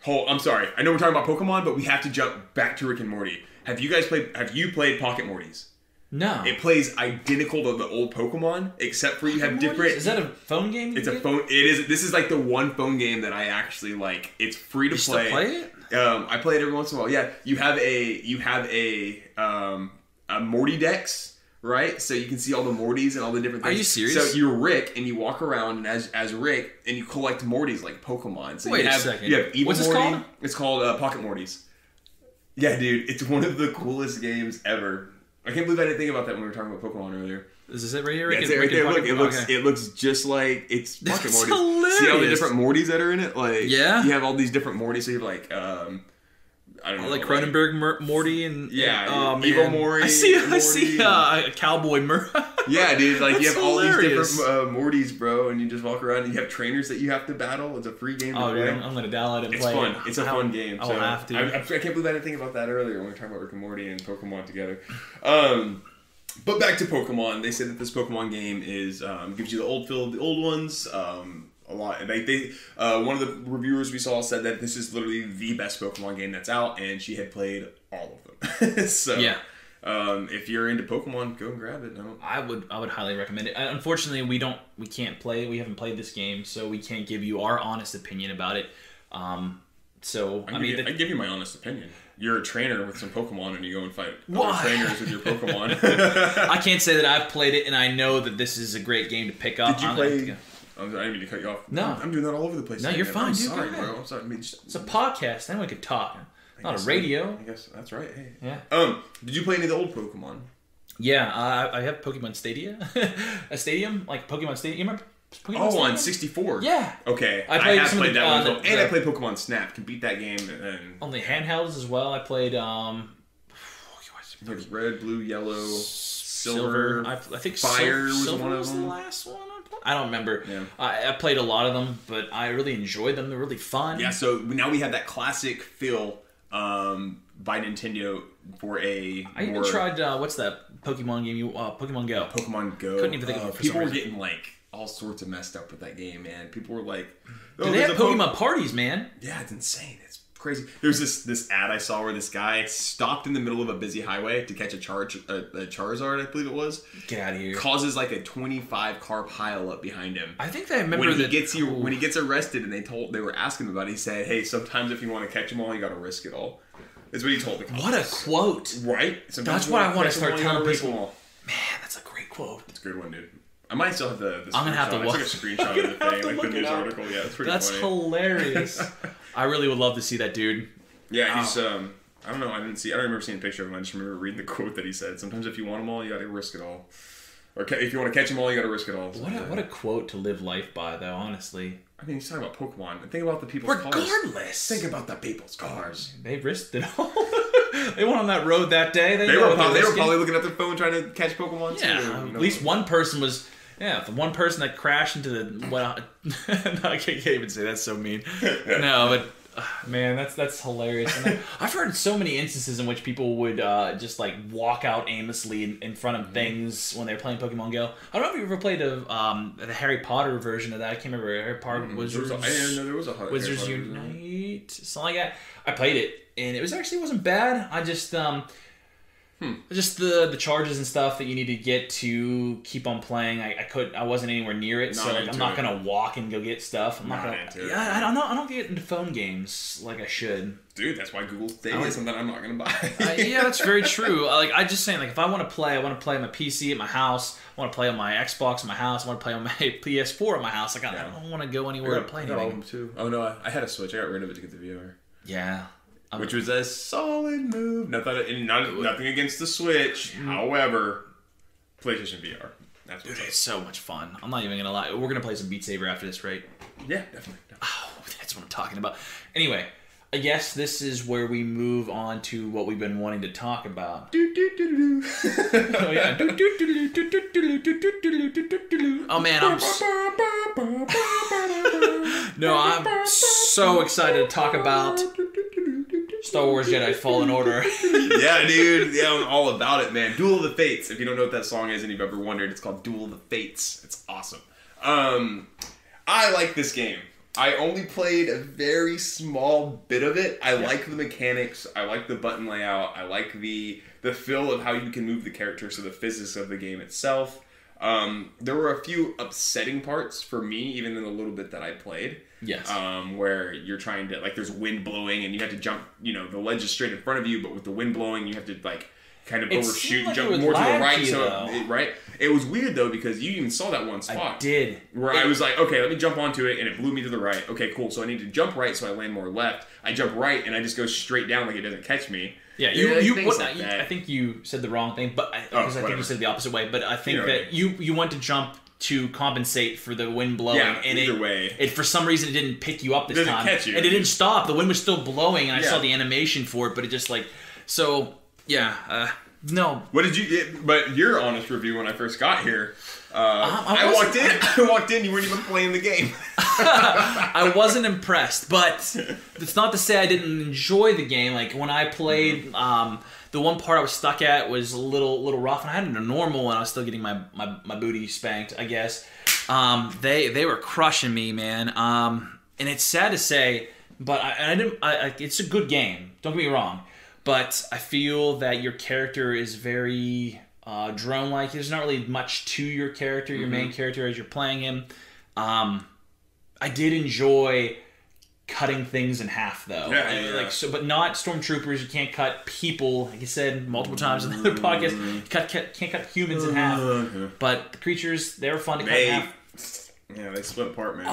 I'm sorry. I know we're talking about Pokemon, but we have to jump back to Rick and Morty. Have you played Pocket Mortys? No. It plays identical to the old Pokemon, except for you have different... Is that a phone game? It's a phone... It is. This is like the one phone game that I actually like. It's free to play. You still play it? I play it every once in a while. Yeah. You have a Morty Dex, right? So you can see all the Mortys and all the different things. Are you serious? So you're Rick, and you walk around as Rick, and you collect Mortys like Pokemon. So Wait a second. You have Evil What's this Morty. called? It's called Pocket Mortys. Yeah, dude. It's one of the coolest games ever. I can't believe I didn't think about that when we were talking about Pokemon earlier. Is this it right here? Yeah, it's right there. Look, it looks just like it's Pocket Mortys. Hilarious. See all the different Mortys that are in it? Like, yeah. You have all these different Mortys. So you have like, I don't know. Like Cronenberg Morty and... Yeah. Evil Morty. I see a cowboy Yeah, dude. Like, you have hilarious. all these different Mortys, bro. And you just walk around and you have trainers that you have to battle. It's a free game to play. Dude, I'm going to download it and play it. It's fun. It's a fun game. I'll have to. I can't believe I didn't think about that earlier when we were talking about Rick and Morty and Pokemon together. But back to Pokemon, they said that this Pokemon game is gives you the old feel of the old ones. A lot. One of the reviewers we saw said that this is literally the best Pokemon game that's out, and she had played all of them. So yeah. If you're into Pokemon, go and grab it. No. I would highly recommend it. Unfortunately, we can't play. We haven't played this game, so we can't give you our honest opinion about it. I give you my honest opinion. You're a trainer with some Pokemon and you go and fight other trainers with your Pokemon. I can't say that I've played it and I know that this is a great game to pick up. Did you play... I didn't mean to cut you off. No. I'm doing that all over the place. No, you're fine. I'm sorry, bro. I'm sorry. It's a podcast. Anyone could talk. Not a radio. I guess that's right. Hey. Yeah. Did you play any of the old Pokemon? Yeah. I have Pokemon Stadia. A stadium? Like Pokemon Stadium. You remember Pokemon Snap on 64. Yeah. Okay. I have played that one. And I played Pokemon Snap. Can beat that game. On the handhelds as well. I played there's red, blue, yellow, silver. I think Fire was one of them. Was the last one I played. I don't remember. Yeah. I played a lot of them, but I really enjoyed them. They're really fun. Yeah. So now we have that classic feel by Nintendo for a. I even tried what's that Pokemon game? Pokemon Go. Pokemon Go. Couldn't even think of it. People were getting like all sorts of messed up with that game, man. People were like, "Oh, they have Pokemon parties, man." Yeah, it's insane. It's crazy. There's this ad I saw where this guy stopped in the middle of a busy highway to catch a Charizard, I believe it was. Get out of here. Causes like a 25 car pile up behind him. I think I remember when he gets arrested and they were asking him about it, he said, "Hey, sometimes if you want to catch them all, you got to risk it all." Is what he told the cops. What a quote. Right? Sometimes that's what I want to start telling people. Man, that's a great quote. It's a good one, dude. I might still have the I'm gonna have to watch. I took a screenshot of the thing, like the news article. Yeah, it's pretty funny. That's hilarious. I really would love to see that dude. Yeah, he's I don't know. I don't remember seeing a picture of him. I just remember reading the quote that he said. Sometimes if you want them all, you got to risk it all. Or if you want to catch them all, you got to risk it all. What a quote to live life by, though. Honestly. I mean, he's talking about Pokemon. And think about the people's cars. Regardless. Think about the people's cars. They risked it all. They went on that road that day. They were probably looking at their phone trying to catch Pokemon too. Yeah, at least one person was. Yeah, the one person that crashed into the. Well, no, I can't even say that's so mean. No, but. Man, that's hilarious. And I've heard so many instances in which people would just like walk out aimlessly in front of things when they're playing Pokemon Go. I don't know if you ever played the Harry Potter version of that. I can't remember. Harry Potter Wizards. I didn't know there was a Wizards Unite, something like that. I played it, and it wasn't bad. I just just the charges and stuff that you need to get to keep on playing. I wasn't anywhere near it, so I'm not gonna walk and go get stuff. I'm not gonna. Yeah, I don't know. I don't get into phone games like I should. Dude, that's why Google Stadia is something I'm not gonna buy. Yeah, that's very true. I just saying, like, if I want to play on my PC at my house. I want to play on my Xbox at my house. I want to play on my PS4 at my house. I don't want to go anywhere to play anything. All of them too. Oh no, I had a Switch. I got rid of it to get the VR. Yeah. Which was a solid move. Nothing against the Switch. However, PlayStation VR. That's what's It's so much fun. I'm not even going to lie. We're going to play some Beat Saber after this, right? Yeah, definitely. Oh, that's what I'm talking about. Anyway, I guess this is where we move on to what we've been wanting to talk about. Oh, yeah. Oh, man, I'm so excited to talk about Star Wars Jedi Fallen Order. Yeah, dude. Yeah, I'm all about it, man. Duel of the Fates. If you don't know what that song is and you've ever wondered, it's called Duel of the Fates. It's awesome. I like this game. I only played a very small bit of it. I like the mechanics. I like the button layout. I like the feel of how you can move the character, so the physics of the game itself. There were a few upsetting parts for me, even in the little bit that I played. Yes. Where you're trying to, like, there's wind blowing and you have to jump, the ledge is straight in front of you, but with the wind blowing, you have to, like, kind of overshoot and jump more to the right. Right? It was weird, though, because you even saw that one spot. I did. Where I was like, okay, let me jump onto it, and it blew me to the right. Okay, cool. So I need to jump right so I land more left. I jump right, and I just go straight down like it doesn't catch me. Yeah, I think you said the wrong thing, but because I think you said the opposite way. But I think that you went to jump to compensate for the wind blowing, and either way, it for some reason it didn't pick you up this time, catch you. And it didn't stop. The wind was still blowing, and I saw the animation for it, but it just like so. Yeah, no. What did you get? But your honest review when I first got here. I walked in. You weren't even playing the game. I wasn't impressed, but it's not to say I didn't enjoy the game. Like when I played, the one part I was stuck at was a little rough, and I had it in a normal, and I was still getting my booty spanked, I guess. They were crushing me, man. And it's sad to say, but it's a good game. Don't get me wrong, but I feel that your character is very drone-like. There's not really much to your character, your main character, as you're playing him. I did enjoy cutting things in half, though. But not stormtroopers. You can't cut people, like you said multiple times in the other podcast. You can't cut humans in half. But the creatures, they were fun to cut in half. Yeah, they split apart, man.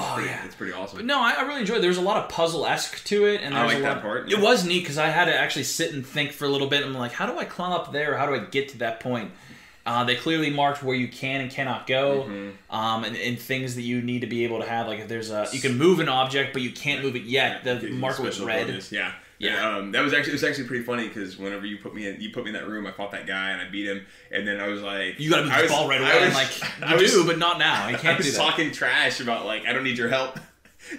It's pretty awesome. But no, I really enjoyed it. There was a lot of puzzle-esque to it. And I like that part. It was neat because I had to actually sit and think for a little bit. I'm like, how do I climb up there? How do I get to that point? They clearly marked where you can and cannot go, Mm-hmm. and things that you need to be able to have. Like if there's you can move an object, but you can't move it yet. The marker was red. Yeah. That was actually pretty funny because whenever you put me in that room, I fought that guy and I beat him, and then I was like, you got to move the ball right away. You do, but not now. You can't do that. I was talking trash about like I don't need your help.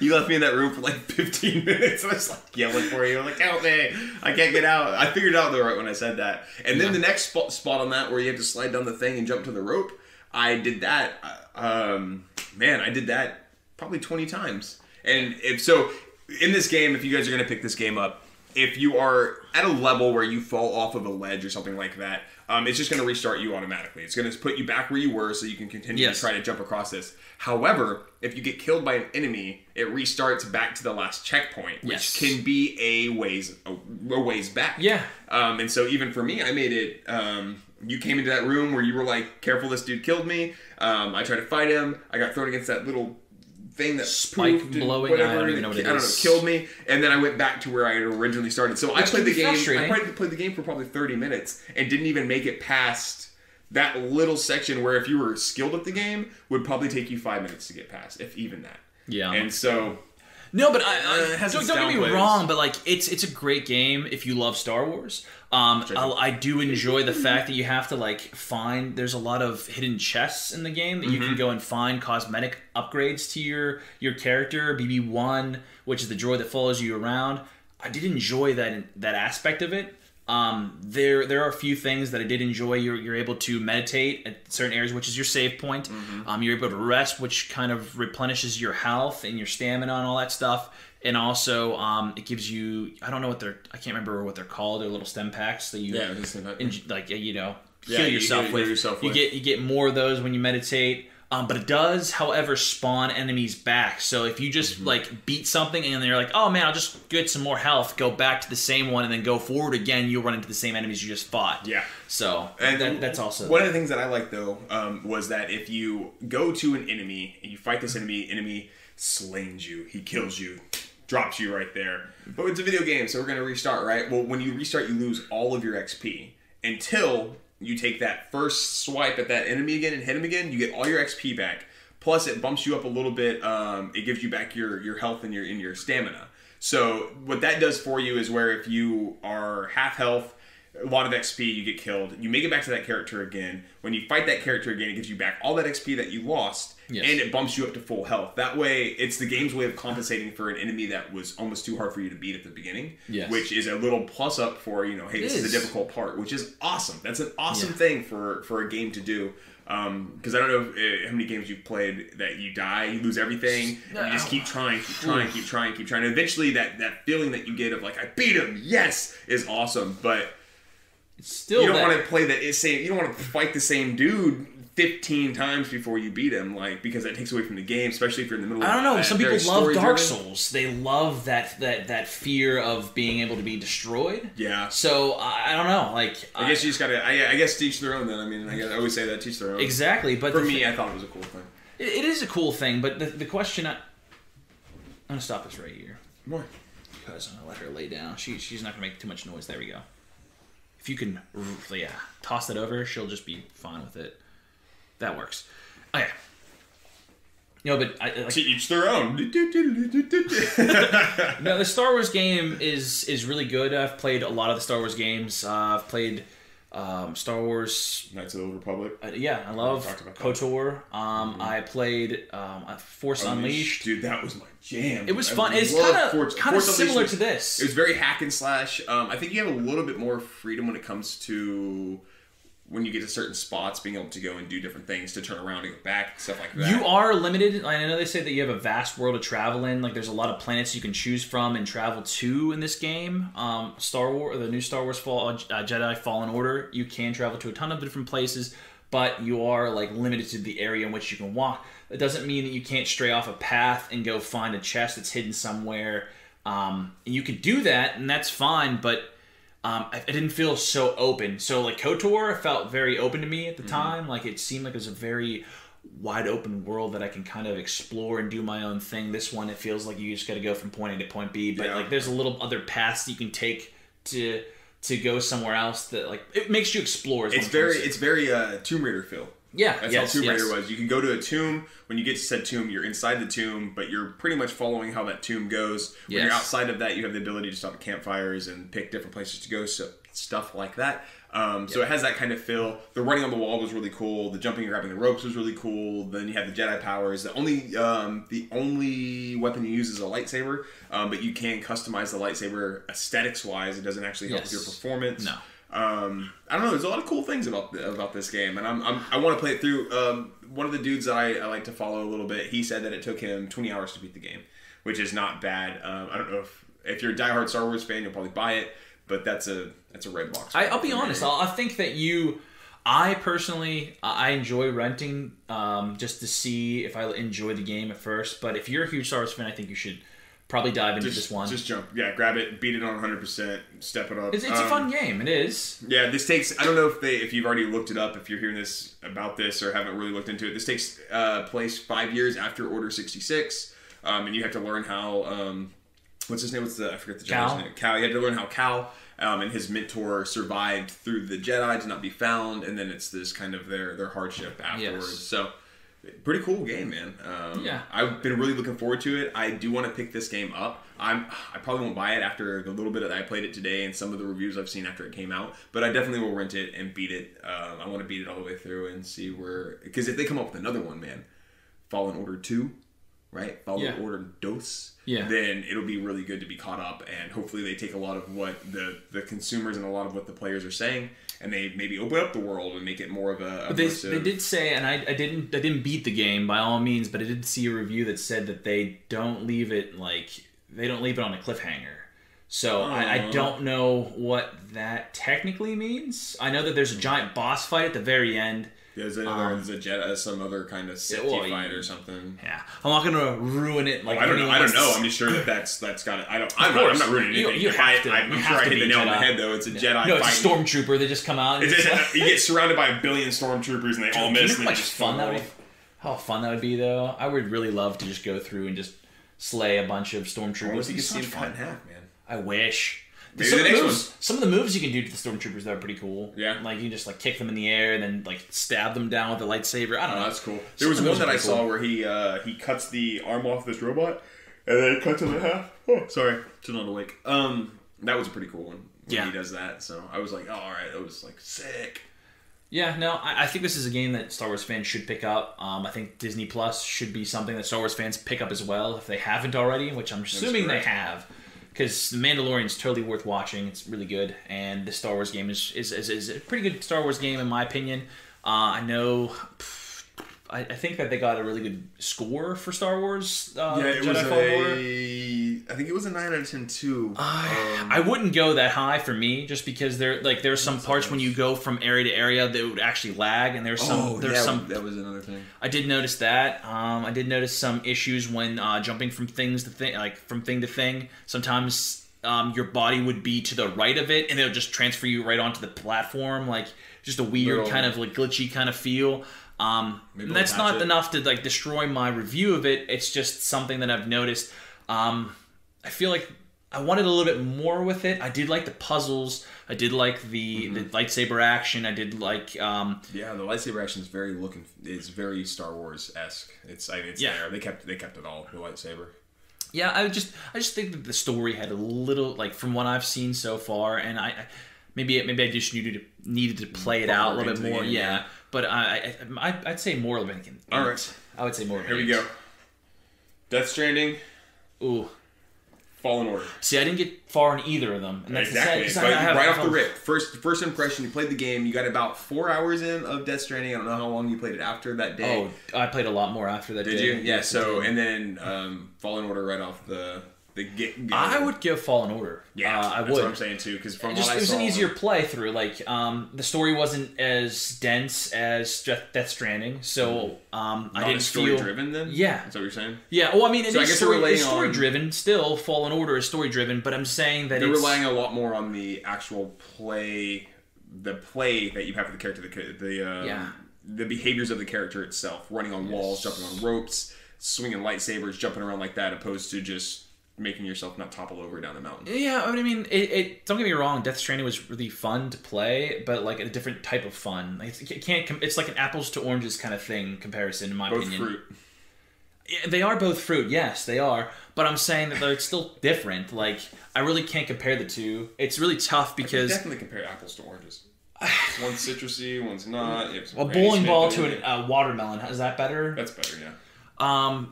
You left me in that room for like 15 minutes, and I was like yelling for you. I'm like, help me! I can't get out. I figured it out though right when I said that. And then the next spot on that where you have to slide down the thing and jump to the rope, I did that. I did that probably 20 times. And if so, in this game, if you guys are gonna pick this game up, if you are at a level where you fall off of a ledge or something like that, it's just going to restart you automatically. It's going to put you back where you were so you can continue to try to jump across this. However, if you get killed by an enemy, it restarts back to the last checkpoint, which can be a ways back. Yeah. And so even for me, I made it... you came into that room where you were like, careful, this dude killed me. I tried to fight him. I got thrown against that little... thing that spike blowing, whatever, I don't even know what it is. Killed me, and then I went back to where I had originally started. So I played the game. I played the game for probably 30 minutes and didn't even make it past that little section where if you were skilled at the game, would probably take you 5 minutes to get past, if even that. Yeah. And so. No, but don't get me wrong, but like it's a great game if you love Star Wars. I do enjoy the fact that you have to like find. There's a lot of hidden chests in the game that you can go and find cosmetic upgrades to your character. BB-1, which is the droid that follows you around. I did enjoy that aspect of it. There are a few things that I did enjoy. You're able to meditate at certain areas, which is your save point. You're able to rest, which kind of replenishes your health and your stamina and all that stuff. And also, it gives you, I can't remember what they're called. They're little stem packs that you, heal yourself with. You get more of those when you meditate. But it does, however, spawn enemies back. So if you just like beat something and they're like, oh man, I'll just get some more health, go back to the same one and then go forward again, you'll run into the same enemies you just fought. Yeah. So and that's also one of the things that I like though was that if you go to an enemy and you fight this enemy slays you, he kills you, drops you right there. But it's a video game, so we're gonna restart, right? Well, when you restart, you lose all of your XP until you take that first swipe at that enemy again and hit him again, you get all your XP back. Plus, it bumps you up a little bit. It gives you back your health and your stamina. So what that does for you is where if you are half health, a lot of XP, you get killed. You make it back to that character again. When you fight that character again, it gives you back all that XP that you lost, and it bumps you up to full health. That way, it's the game's way of compensating for an enemy that was almost too hard for you to beat at the beginning, which is a little plus up for, hey, this is the difficult part, which is awesome. That's an awesome thing for a game to do. Because I don't know how many games you've played that you die, you lose everything, and you just keep trying. And eventually, that feeling that you get of like, I beat him, yes, is awesome, but... Still, you don't want to play you don't want to fight the same dude 15 times before you beat him, because that takes away from the game, especially if you're in the middle of I don't know, some people love Dark Souls. They love that fear of being able to be destroyed. Yeah. So, I don't know, I guess you just gotta, I guess teach their own then. I mean, I always say that, teach their own. Exactly, but... For me, I thought it was a cool thing. It is a cool thing, but the question... I'm gonna stop this right here. Why? Because I'm gonna let her lay down. She's not gonna make too much noise. There we go. If you can, toss that over, she'll just be fine with it. That works. Okay. But to each their own. No, the Star Wars game is really good. I've played a lot of the Star Wars games. I've played Star Wars Knights of the Old Republic. I love KOTOR. I played Force Unleashed. Dude, that was my jam. It was fun. It's kind of similar to this. It was very hack and slash. I think you have a little bit more freedom when it comes to when you get to certain spots, being able to go and do different things, to turn around and go back, stuff like that. You are limited. I know they say that you have a vast world to travel in. There's a lot of planets you can choose from and travel to in this game. Star Wars, the new Star Wars Jedi Fallen Order, you can travel to a ton of different places, but you are limited to the area in which you can walk. It doesn't mean that you can't stray off a path and go find a chest that's hidden somewhere. You could do that, and that's fine, but I didn't feel so open. So KOTOR felt very open to me at the time. It seemed like it was a very wide open world that I can kind of explore and do my own thing. This one, it feels like you just got to go from point A to point B. But there's a little other paths you can take to to go somewhere else that like it makes you explore. It's very Tomb Raider feel. Yeah, that's how Tomb Raider was. You can go to a tomb. When you get to said tomb, you're inside the tomb, but you're pretty much following how that tomb goes. When you're outside of that, you have the ability to stop at campfires and pick different places to go, so stuff like that. So it has that kind of feel. The running on the wall was really cool. The jumping and grabbing the ropes was really cool. Then you have the Jedi powers. The only weapon you use is a lightsaber, but you can customize the lightsaber aesthetics-wise. It doesn't actually help with your performance. No. I don't know. There's a lot of cool things about this game, and I want to play it through. One of the dudes that I like to follow a little bit, he said that it took him 20 hours to beat the game, which is not bad. I don't know if you're a diehard Star Wars fan, you'll probably buy it, but that's a red box. I'll be honest. I think that I personally enjoy renting just to see if I enjoy the game at first. But if you're a huge Star Wars fan, I think you should probably dive into this one. Just jump. Yeah, grab it, beat it on 100%, step it up. It's a fun game. It is. Yeah, this takes... I don't know if you've already looked it up, if you're hearing about this or haven't really looked into it. This takes place 5 years after Order 66, and you have to learn how... what's his name? I forget the Jedi's name. Cal. You have to learn how Cal and his mentor survived through the Jedi to not be found, and then it's this kind of their hardship afterwards. Yes. So... pretty cool game, man. I've been really looking forward to it. I do want to pick this game up. I probably won't buy it after the little bit that I played it today and some of the reviews I've seen after it came out, but I definitely will rent it and beat it. I want to beat it all the way through and see where... because if they come up with another one, man, Fallen Order 2, right? Fallen Order Dos, then it'll be really good to be caught up, and hopefully they take a lot of what the consumers and a lot of what the players are saying, and they maybe open up the world and make it more of a... But they did say, and I didn't beat the game by all means, but I did see a review that said that they don't leave it on a cliffhanger. So I don't know what that technically means. I know that there's a giant boss fight at the very end. There's a Jedi, some other kind of Sith fight or something. Yeah, I'm not gonna ruin it. Like I don't know. I'm just sure that's got it. I'm not ruining anything. I'm sure I hit the nail on the head though. It's a Jedi. No, it's a stormtrooper. They just come out. And you get surrounded by a billion stormtroopers and they all miss. You know how fun that would be though. I would really love to just go through and just slay a bunch of stormtroopers. You could see them cut in half, man. I wish. Maybe some of the moves you can do to the stormtroopers that are pretty cool. Yeah, like you can just like kick them in the air and then like stab them down with a lightsaber. I don't know. That's cool. There was one that I saw where he cuts the arm off this robot and then cuts it in half. Oh, sorry, still not awake. That was a pretty cool one. When he does that. So I was like, oh, all right, that was like sick. Yeah, no, I think this is a game that Star Wars fans should pick up. I think Disney Plus should be something that Star Wars fans pick up as well if they haven't already, which I'm assuming they have. Because The Mandalorian is totally worth watching. It's really good. And the Star Wars game is a pretty good Star Wars game in my opinion. I know... I think that they got a really good score for Star Wars. It was I think it was a 9 out of 10 too. I wouldn't go that high for me, just because there's some parts when you go from area to area that would actually lag, and there's some. That was another thing. I did notice that. I did notice some issues when jumping from things to thing, like from thing to thing. Sometimes your body would be to the right of it, and it'll just transfer you right onto the platform, like just a weird kind of like glitchy kind of feel. And that's not enough to like destroy my review of it. It's just something that I've noticed. I feel like I wanted a little bit more with it. I did like the puzzles. I did like the lightsaber action. I did like the lightsaber action is very Star Wars-esque. It's there. They kept it all, the lightsaber. Yeah, I just think that the story had a little, like, from what I've seen so far, and maybe I just needed to play it out a little bit more. Yeah. But I'd say more of an 8. All right. I would say more of an 8. Here we go. Death Stranding. Ooh. Fallen Order. See, I didn't get far in either of them. And that's exactly. Right off the rip. First impression, you played the game. You got about 4 hours in of Death Stranding. I don't know how long you played it after that day. Oh, I played a lot more after that day. Did you? Yeah, so, and then Fallen Order right off the get. I would give Fallen Order. Yeah, I that's would. what I'm saying too. Because from what I saw, it was an easier playthrough. Like the story wasn't as dense as Death Stranding, so I didn't story driven. Then yeah, is that what you're saying? Yeah. Well, I mean, it's story driven. Still, Fallen Order is story driven, but I'm saying that they're relying a lot more on the actual play, the play that you have with the character, the behaviors of the character itself, running on walls, jumping on ropes, swinging lightsabers, jumping around like that, opposed to just making yourself not topple over down the mountain. Yeah, I mean, it don't get me wrong, Death Stranding was really fun to play, but like a different type of fun. Like, it's like an apples to oranges kind of thing comparison, in my opinion. Both fruit. Yeah, they are both fruit, yes, they are. But I'm saying that they're still different. Like, I really can't compare the two. It's really tough because... I can definitely compare apples to oranges. One's citrusy, one's not. A bowling ball to a watermelon, is that better? That's better, yeah.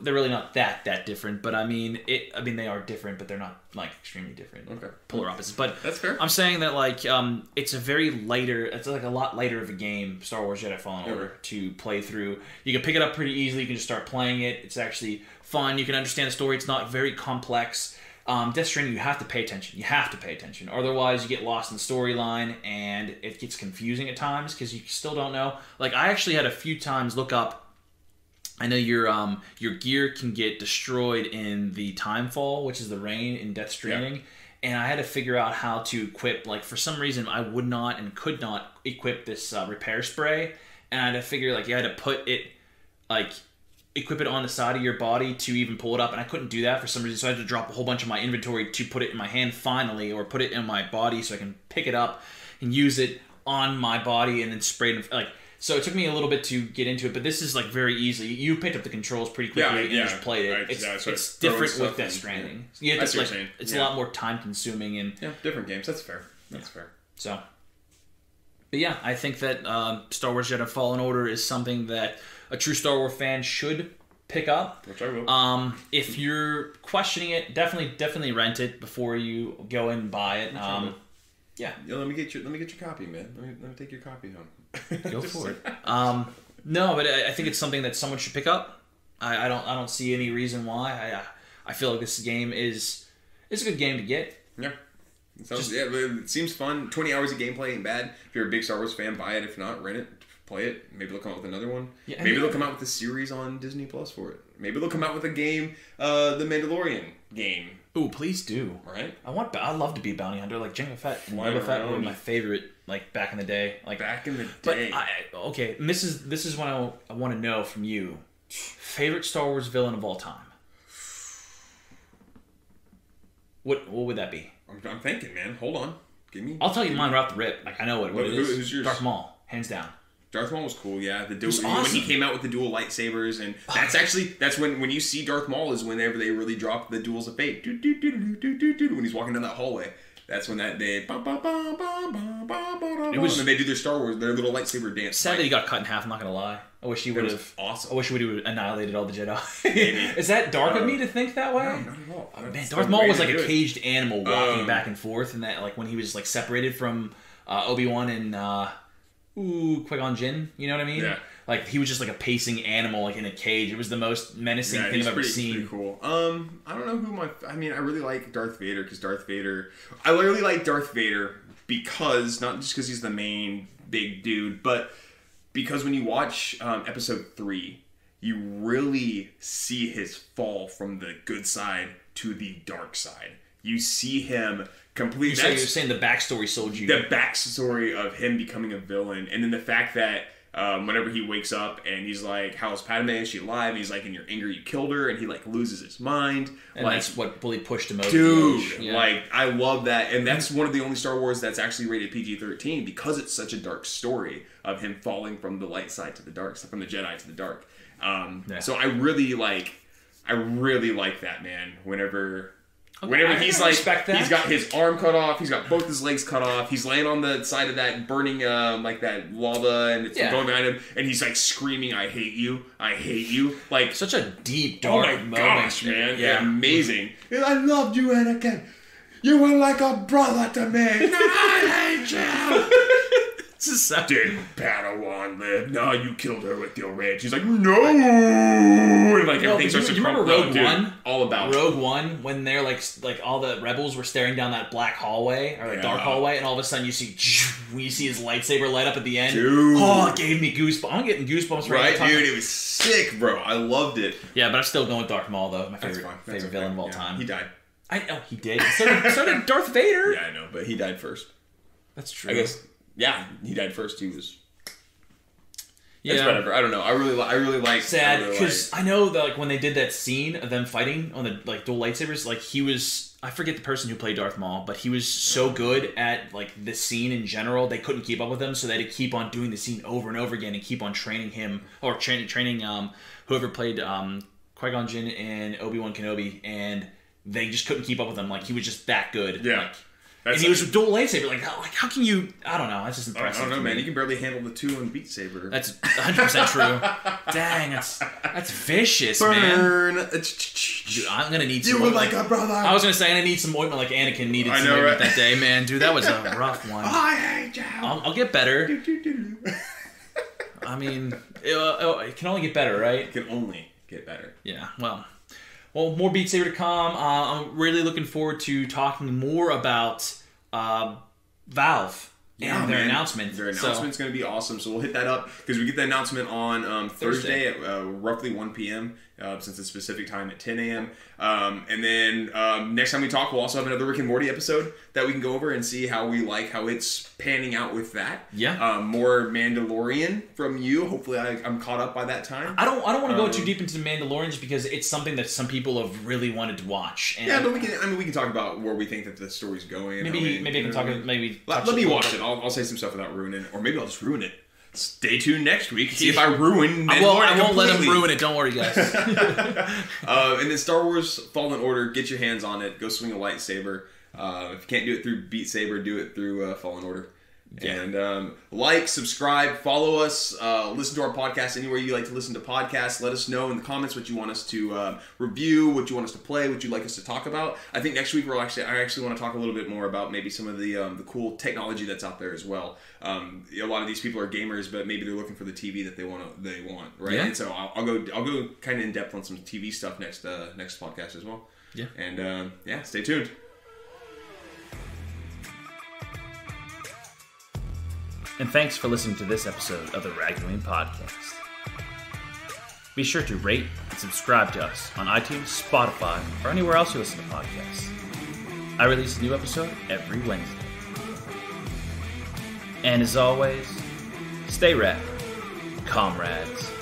They're really not that different, but I mean they are different, but they're not like extremely different. Okay. Polar opposites. But that's fair. I'm saying that like it's like a lot lighter of a game, Star Wars Jedi Fallen Order, to play through. You can pick it up pretty easily, you can just start playing it. It's actually fun. You can understand the story, it's not very complex. Death Stranding, you have to pay attention. Otherwise, you get lost in the storyline, and it gets confusing at times because you still don't know. Like, I actually had a few times look up. I know your gear can get destroyed in the Timefall, which is the rain in Death Stranding, and I had to figure out how to equip. Like, for some reason, I would not and could not equip this repair spray, and I had to figure you had to put it equip it on the side of your body to even pull it up, and I couldn't do that for some reason, so I had to drop a whole bunch of my inventory to put it in my hand finally, or put it in my body so I can pick it up and use it on my body and then spray it. So it took me a little bit to get into it, but this is very easy. You picked up the controls pretty quickly and just played it. Right, it's different with Death Stranding. You have to, it's a lot more time consuming and different games. That's fair. That's fair. So, but yeah, I think that Star Wars Jedi Fallen Order is something that a true Star Wars fan should pick up. Which I will. If you're questioning it, definitely rent it before you go and buy it. Yeah. Let me get your copy, man. Let me take your copy home. Go for it. No, but I think it's something that someone should pick up. I don't see any reason why. I feel like this game is a good game to get. Yeah. It seems fun. 20 hours of gameplay ain't bad. If you're a big Star Wars fan, buy it. If not, rent it. Play it. Maybe they'll come out with another one. Yeah, maybe they'll come out with a series on Disney Plus for it. Maybe they'll come out with a game, the Mandalorian game. Ooh, please do. Right? I love to be a bounty hunter. Like Jango Fett and Boba Fett were my favorite. Like back in the day. Back in the day. But and this is what I want to know from you. Favorite Star Wars villain of all time. What would that be? I'm thinking, man. Hold on. I'll tell you mine right off the rip. Like, I know what it is. Who's yours? Darth Maul, hands down. Darth Maul was cool, yeah. Awesome. When he came out with the dual lightsabers, and that's when you see Darth Maul is whenever they really drop the duels of fate. When he's walking down that hallway, that's when that they and they do their Star Wars, their little lightsaber dance. Sadly, he got cut in half. I'm not gonna lie. I wish he would have. Awesome. I wish he would have annihilated all the Jedi. Maybe. Is that dark of me to think that way? No, not at all. Man, Darth Maul was like a caged animal walking back and forth, and that when he was separated from Obi-Wan and Qui-Gon Jinn, you know what I mean? Yeah. Like, he was just like a pacing animal, in a cage. It was the most menacing thing I've ever seen. Pretty cool. I don't know who I really like Darth Vader, because I really like Darth Vader because, not just because he's the main big dude, but because when you watch episode 3, you really see his fall from the good side to the dark side. You see him completely... You're saying the backstory sold you. The backstory of him becoming a villain, and then the fact that whenever he wakes up and he's like, how's Padme? Is she alive? And he's like, in your anger you killed her, and he loses his mind. And that's what really pushed him over. Dude, I love that. And that's one of the only Star Wars that's actually rated PG-13 because it's such a dark story of him falling from the light side to the dark side, from the Jedi to the dark. So I really like that, man. Whenever he's he's got his arm cut off, he's got both his legs cut off, he's laying on the side of that burning that lava, and it's going behind him, and he's screaming, I hate you, like such a deep dark moment. Gosh, man, amazing. I loved you, Anakin. You were like a brother to me. I hate you. Did Padawan live? No, you killed her with your rage. He's like, no. And everything starts to remember Rogue One? All about Rogue One, when they're all the rebels were staring down that black hallway or dark hallway, and all of a sudden you see his lightsaber light up at the end. Dude. Oh, it gave me goosebumps. I'm getting goosebumps right now. Dude, it was sick, bro. I loved it. Yeah, but I'm still going with Darth Maul though. My favorite villain of all time. He died. I know he did. So did Darth Vader. Yeah, I know, but he died first. That's true. I guess. Yeah, he died first. He was... Yeah. It's whatever. I don't know. I really like. Sad because I know that like when they did that scene of them fighting on the like dual lightsabers, like he was, I forget the person who played Darth Maul, but he was so good at like the scene in general, they couldn't keep up with him, so they had to keep on doing the scene over and over again and keep on training him or training whoever played Qui-Gon Jinn and Obi-Wan Kenobi, and they just couldn't keep up with him. Like he was just that good. Yeah. Like, and he was a dual lightsaber. Like how can you? I don't know. That's just impressive. I don't know, man. You can barely handle the 2 on Beat Saber. That's 100% true. Dang, that's vicious, man. Dude, I'm gonna need some. You were like a brother. I was gonna say I'm gonna need some ointment like Anakin needed some ointment that day, man. Dude, that was a rough one. I hate you. I'll get better. I mean, it can only get better, right? It can only get better. Yeah. Well, more Beat Saber to come. I'm really looking forward to talking more about Valve and their announcement. Their announcement's going to be awesome, so we'll hit that up because we get the announcement on Thursday at roughly 1 p.m. Since it's specific time at 10 a.m. And then next time we talk, we'll also have another Rick and Morty episode that we can go over and see how it's panning out with that. Yeah. More Mandalorian from you. Hopefully I'm caught up by that time. I don't want to go too deep into the Mandalorian just because it's something that some people have really wanted to watch. And yeah, but we can talk about where we think that the story's going. Maybe I can talk. Let me watch it. I'll say some stuff without ruining it, or maybe I'll just ruin it. Stay tuned next week to see if I ruin Mandalorian. I won't let him ruin it. Don't worry, guys. And then Star Wars Fallen Order. Get your hands on it. Go swing a lightsaber. If you can't do it through Beat Saber, do it through Fallen Order. Yeah. And like, subscribe, follow us, listen to our podcast anywhere you like to listen to podcasts. Let us know in the comments what you want us to review, what you want us to play, what you'd like us to talk about. I think next week I actually want to talk a little bit more about maybe some of the cool technology that's out there as well. A lot of these people are gamers, but maybe they're looking for the TV that they want, right? Yeah. And so I'll go kind of in depth on some TV stuff next podcast as well. Yeah. And stay tuned. And thanks for listening to this episode of the Rad Gaming Podcast. Be sure to rate and subscribe to us on iTunes, Spotify, or anywhere else you listen to podcasts. I release a new episode every Wednesday. And as always, stay rad, comrades.